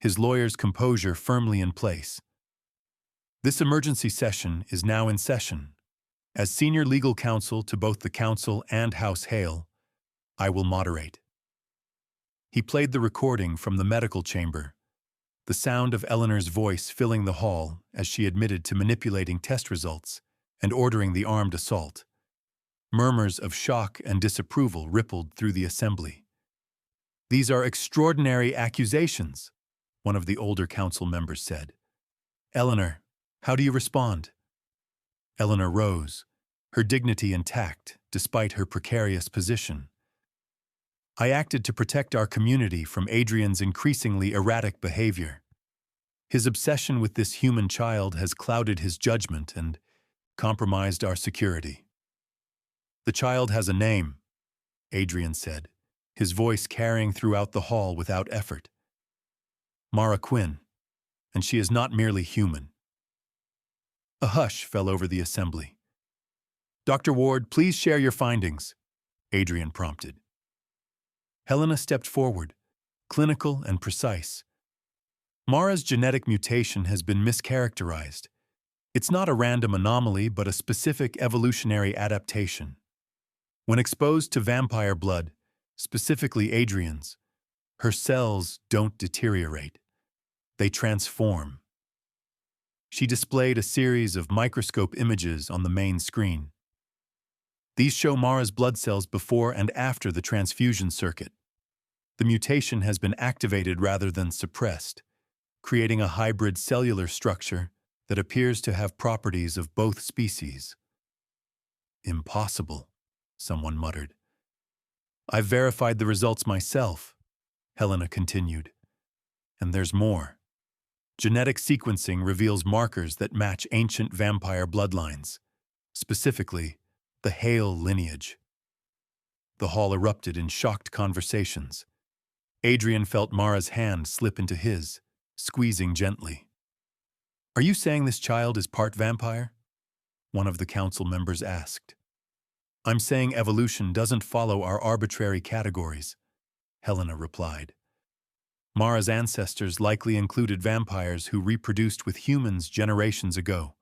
his lawyer's composure firmly in place. "This emergency session is now in session. As senior legal counsel to both the council and House Hale, I will moderate." He played the recording from the medical chamber, the sound of Eleanor's voice filling the hall as she admitted to manipulating test results and ordering the armed assault. Murmurs of shock and disapproval rippled through the assembly. "These are extraordinary accusations," one of the older council members said. "Eleanor, how do you respond?" Eleanor rose, her dignity intact despite her precarious position. "I acted to protect our community from Adrian's increasingly erratic behavior. His obsession with this human child has clouded his judgment and compromised our security." "The child has a name," Adrian said, his voice carrying throughout the hall without effort. "Mara Quinn, and she is not merely human." A hush fell over the assembly. "Dr. Ward, please share your findings," Adrian prompted. Helena stepped forward, clinical and precise. "Mara's genetic mutation has been mischaracterized. It's not a random anomaly, but a specific evolutionary adaptation. When exposed to vampire blood, specifically Adrian's, her cells don't deteriorate. They transform." She displayed a series of microscope images on the main screen. These show Mara's blood cells before and after the transfusion circuit. The mutation has been activated rather than suppressed, creating a hybrid cellular structure that appears to have properties of both species. "Impossible," someone muttered. "I've verified the results myself," Helena continued. "And there's more. Genetic sequencing reveals markers that match ancient vampire bloodlines, specifically the Hale lineage." The hall erupted in shocked conversations. Adrian felt Mara's hand slip into his, squeezing gently. "Are you saying this child is part vampire?" one of the council members asked. "I'm saying evolution doesn't follow our arbitrary categories," Helena replied. "Mara's ancestors likely included vampires who reproduced with humans generations ago.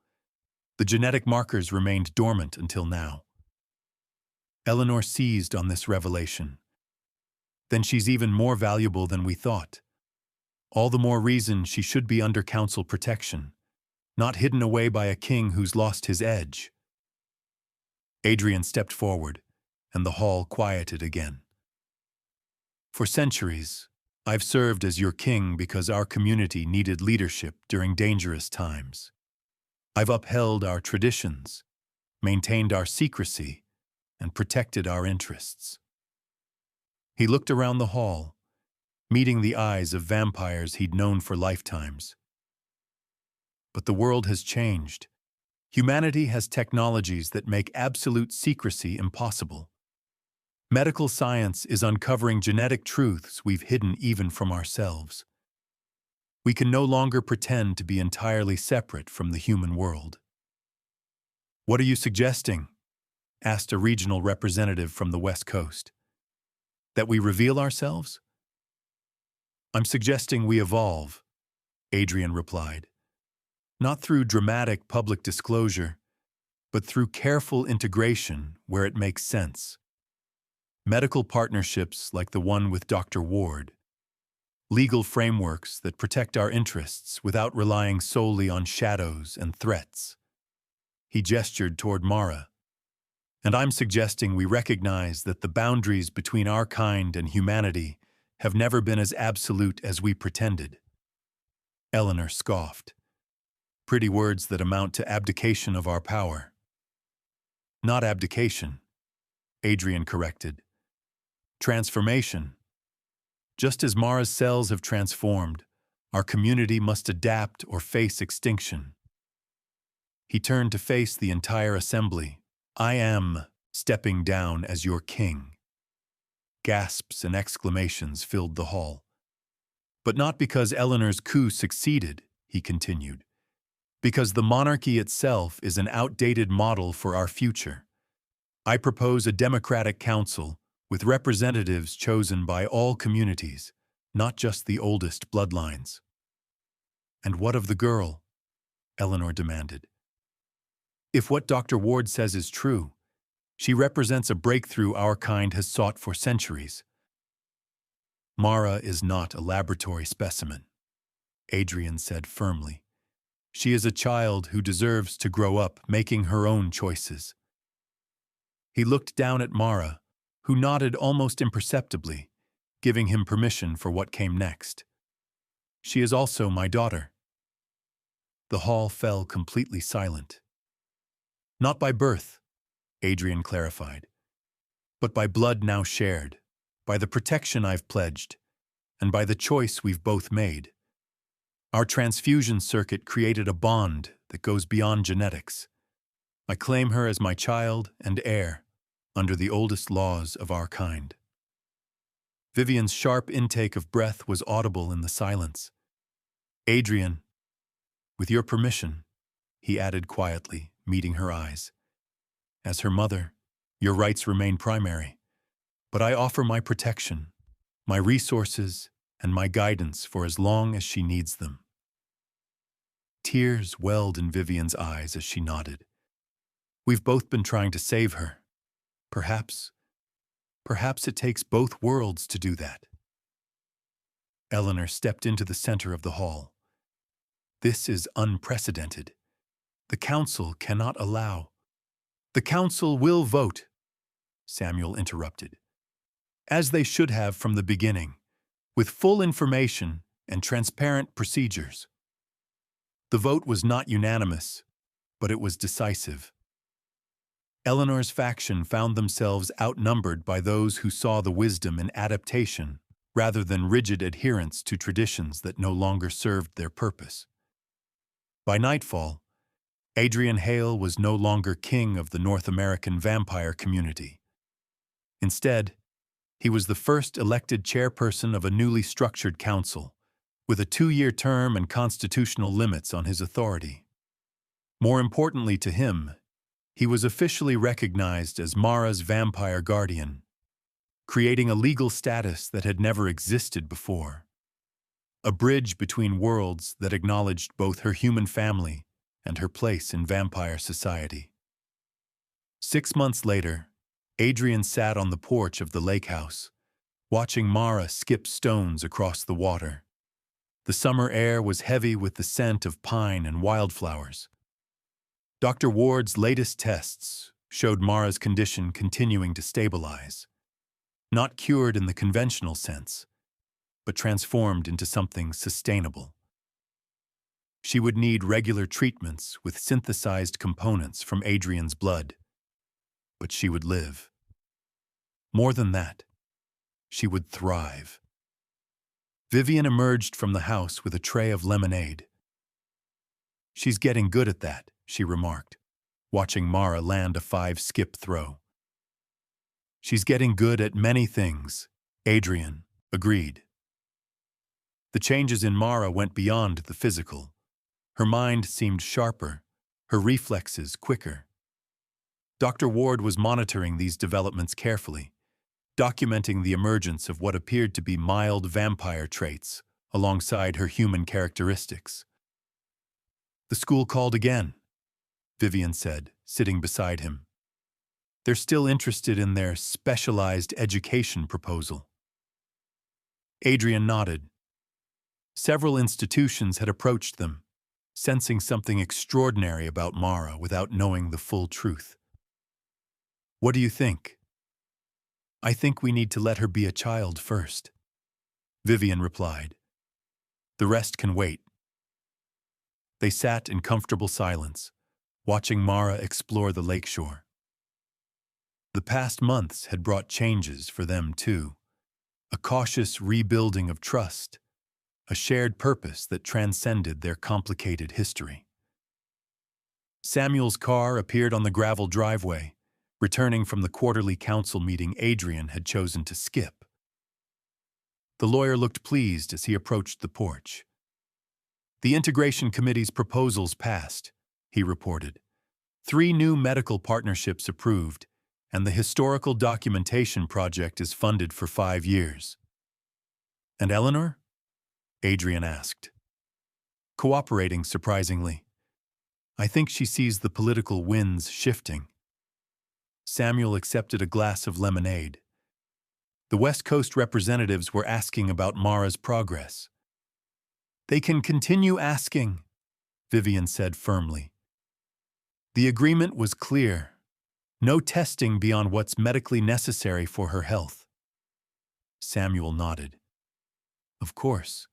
The genetic markers remained dormant until now." Eleanor seized on this revelation. "Then she's even more valuable than we thought. All the more reason she should be under council protection, not hidden away by a king who's lost his edge." Adrian stepped forward, and the hall quieted again. "For centuries, I've served as your king because our community needed leadership during dangerous times. I've upheld our traditions, maintained our secrecy, and protected our interests." He looked around the hall, meeting the eyes of vampires he'd known for lifetimes, but the world has changed. Humanity has technologies that make absolute secrecy impossible. Medical science is uncovering genetic truths we've hidden even from ourselves. We can no longer pretend to be entirely separate from the human world. "What are you suggesting?" asked a regional representative from the West Coast. "That we reveal ourselves?" "I'm suggesting we evolve," Adrian replied. "Not through dramatic public disclosure, but through careful integration where it makes sense. Medical partnerships like the one with Dr. Ward. Legal frameworks that protect our interests without relying solely on shadows and threats." He gestured toward Mara. "And I'm suggesting we recognize that the boundaries between our kind and humanity have never been as absolute as we pretended." Eleanor scoffed. "Pretty words that amount to abdication of our power." "Not abdication," Adrian corrected. "Transformation. Just as Mara's cells have transformed, our community must adapt or face extinction." He turned to face the entire assembly. "I am stepping down as your king." Gasps and exclamations filled the hall. "But not because Eleanor's coup succeeded," he continued, "because the monarchy itself is an outdated model for our future. I propose a democratic council with representatives chosen by all communities, not just the oldest bloodlines." "And what of the girl?" Eleanor demanded. "If what Dr. Ward says is true, she represents a breakthrough our kind has sought for centuries." "Mara is not a laboratory specimen," Adrian said firmly. "She is a child who deserves to grow up making her own choices." He looked down at Mara, who nodded almost imperceptibly, giving him permission for what came next. "She is also my daughter." The hall fell completely silent. "Not by birth," Adrian clarified, "but by blood now shared, by the protection I've pledged, and by the choice we've both made. Our transfusion circuit created a bond that goes beyond genetics. I claim her as my child and heir, under the oldest laws of our kind." Vivian's sharp intake of breath was audible in the silence. "Adrian, with your permission," he added quietly, meeting her eyes. "As her mother, your rights remain primary, but I offer my protection, my resources, and my guidance for as long as she needs them." Tears welled in Vivian's eyes as she nodded. "We've both been trying to save her. Perhaps it takes both worlds to do that." Eleanor stepped into the center of the hall. "This is unprecedented. The council cannot allow—" "The council will vote," Samuel interrupted, "as they should have from the beginning, with full information and transparent procedures." The vote was not unanimous, but it was decisive. Eleanor's faction found themselves outnumbered by those who saw the wisdom in adaptation rather than rigid adherence to traditions that no longer served their purpose. By nightfall, Adrian Hale was no longer king of the North American vampire community. Instead, he was the first elected chairperson of a newly structured council, with a 2-year term and constitutional limits on his authority. More importantly to him, he was officially recognized as Mara's vampire guardian, creating a legal status that had never existed before. A bridge between worlds that acknowledged both her human family and her place in vampire society. 6 months later, Adrian sat on the porch of the lake house, watching Mara skip stones across the water. The summer air was heavy with the scent of pine and wildflowers. Dr. Ward's latest tests showed Mara's condition continuing to stabilize, not cured in the conventional sense, but transformed into something sustainable. She would need regular treatments with synthesized components from Adrian's blood, but she would live. More than that, she would thrive. Vivian emerged from the house with a tray of lemonade. She's getting good at that, she remarked, watching Mara land a 5-skip throw. She's getting good at many things, Adrian agreed. The changes in Mara went beyond the physical. Her mind seemed sharper, her reflexes quicker. Dr. Ward was monitoring these developments carefully, documenting the emergence of what appeared to be mild vampire traits alongside her human characteristics. The school called again, Vivian said, sitting beside him. They're still interested in their specialized education proposal. Adrian nodded. Several institutions had approached them, sensing something extraordinary about Mara without knowing the full truth. What do you think? I think we need to let her be a child first, Vivian replied. The rest can wait. They sat in comfortable silence, watching Mara explore the lakeshore. The past months had brought changes for them too, a cautious rebuilding of trust, a shared purpose that transcended their complicated history. Samuel's car appeared on the gravel driveway, returning from the quarterly council meeting Adrian had chosen to skip. The lawyer looked pleased as he approached the porch. The integration committee's proposals passed, he reported. 3 new medical partnerships approved, and the historical documentation project is funded for 5 years. And Eleanor? Adrian asked. Cooperating, surprisingly. I think she sees the political winds shifting. Samuel accepted a glass of lemonade. The West Coast representatives were asking about Mara's progress. They can continue asking, Vivian said firmly. The agreement was clear. No testing beyond what's medically necessary for her health. Samuel nodded. Of course.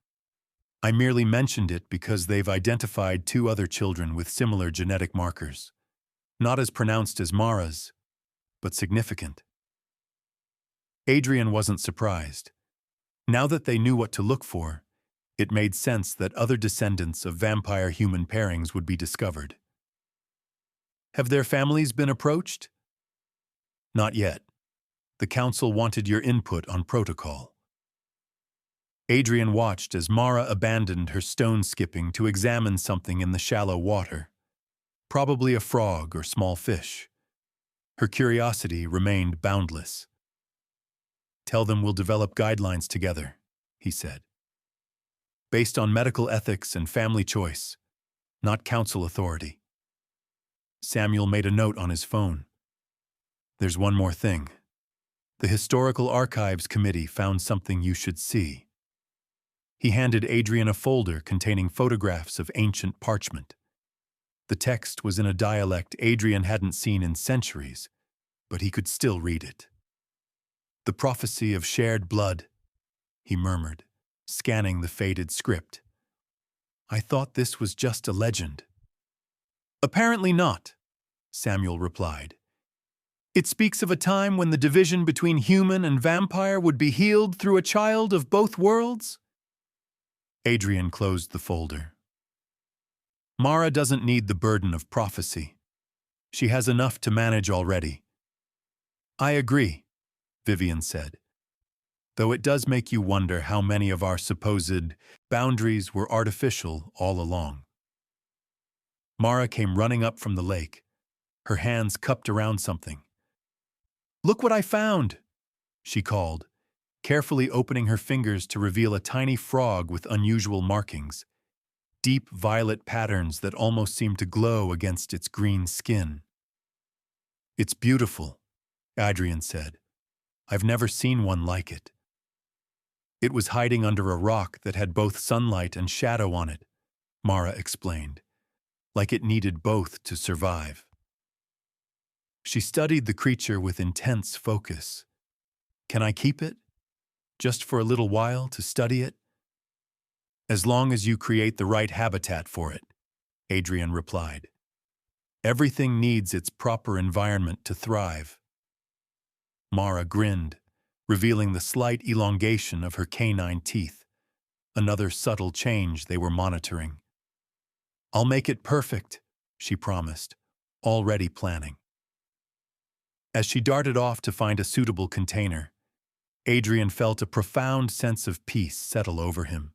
I merely mentioned it because they've identified 2 other children with similar genetic markers. Not as pronounced as Mara's, but significant. Adrian wasn't surprised. Now that they knew what to look for, it made sense that other descendants of vampire-human pairings would be discovered. Have their families been approached? Not yet. The council wanted your input on protocol. Adrian watched as Mara abandoned her stone skipping to examine something in the shallow water, probably a frog or small fish. Her curiosity remained boundless. Tell them we'll develop guidelines together, he said. Based on medical ethics and family choice, not council authority. Samuel made a note on his phone. There's one more thing. The Historical Archives Committee found something you should see. He handed Adrian a folder containing photographs of ancient parchment. The text was in a dialect Adrian hadn't seen in centuries, but he could still read it. The prophecy of shared blood, he murmured, scanning the faded script. I thought this was just a legend. Apparently not, Samuel replied. It speaks of a time when the division between human and vampire would be healed through a child of both worlds. Adrian closed the folder. Mara doesn't need the burden of prophecy. She has enough to manage already. I agree, Vivian said, though it does make you wonder how many of our supposed boundaries were artificial all along. Mara came running up from the lake, her hands cupped around something. Look what I found, she called, carefully opening her fingers to reveal a tiny frog with unusual markings, deep violet patterns that almost seemed to glow against its green skin. It's beautiful, Adrian said. I've never seen one like it. It was hiding under a rock that had both sunlight and shadow on it, Mara explained, like it needed both to survive. She studied the creature with intense focus. Can I keep it? Just for a little while to study it? As long as you create the right habitat for it, Adrian replied. Everything needs its proper environment to thrive. Mara grinned, revealing the slight elongation of her canine teeth, another subtle change they were monitoring. I'll make it perfect, she promised, already planning. As she darted off to find a suitable container, Adrian felt a profound sense of peace settle over him.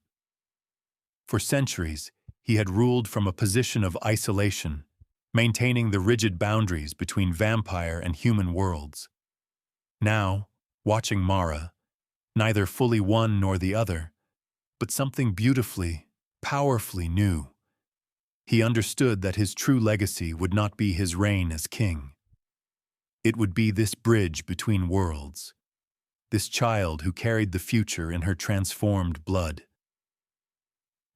For centuries, he had ruled from a position of isolation, maintaining the rigid boundaries between vampire and human worlds. Now, watching Mara, neither fully one nor the other, but something beautifully, powerfully new, he understood that his true legacy would not be his reign as king. It would be this bridge between worlds, this child who carried the future in her transformed blood.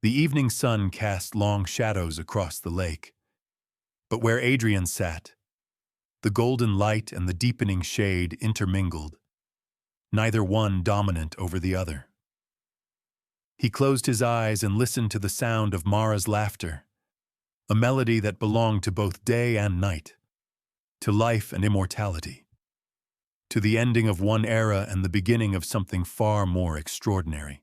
The evening sun cast long shadows across the lake, but where Adrian sat, the golden light and the deepening shade intermingled, neither one dominant over the other. He closed his eyes and listened to the sound of Mara's laughter, a melody that belonged to both day and night, to life and immortality, to the ending of one era and the beginning of something far more extraordinary.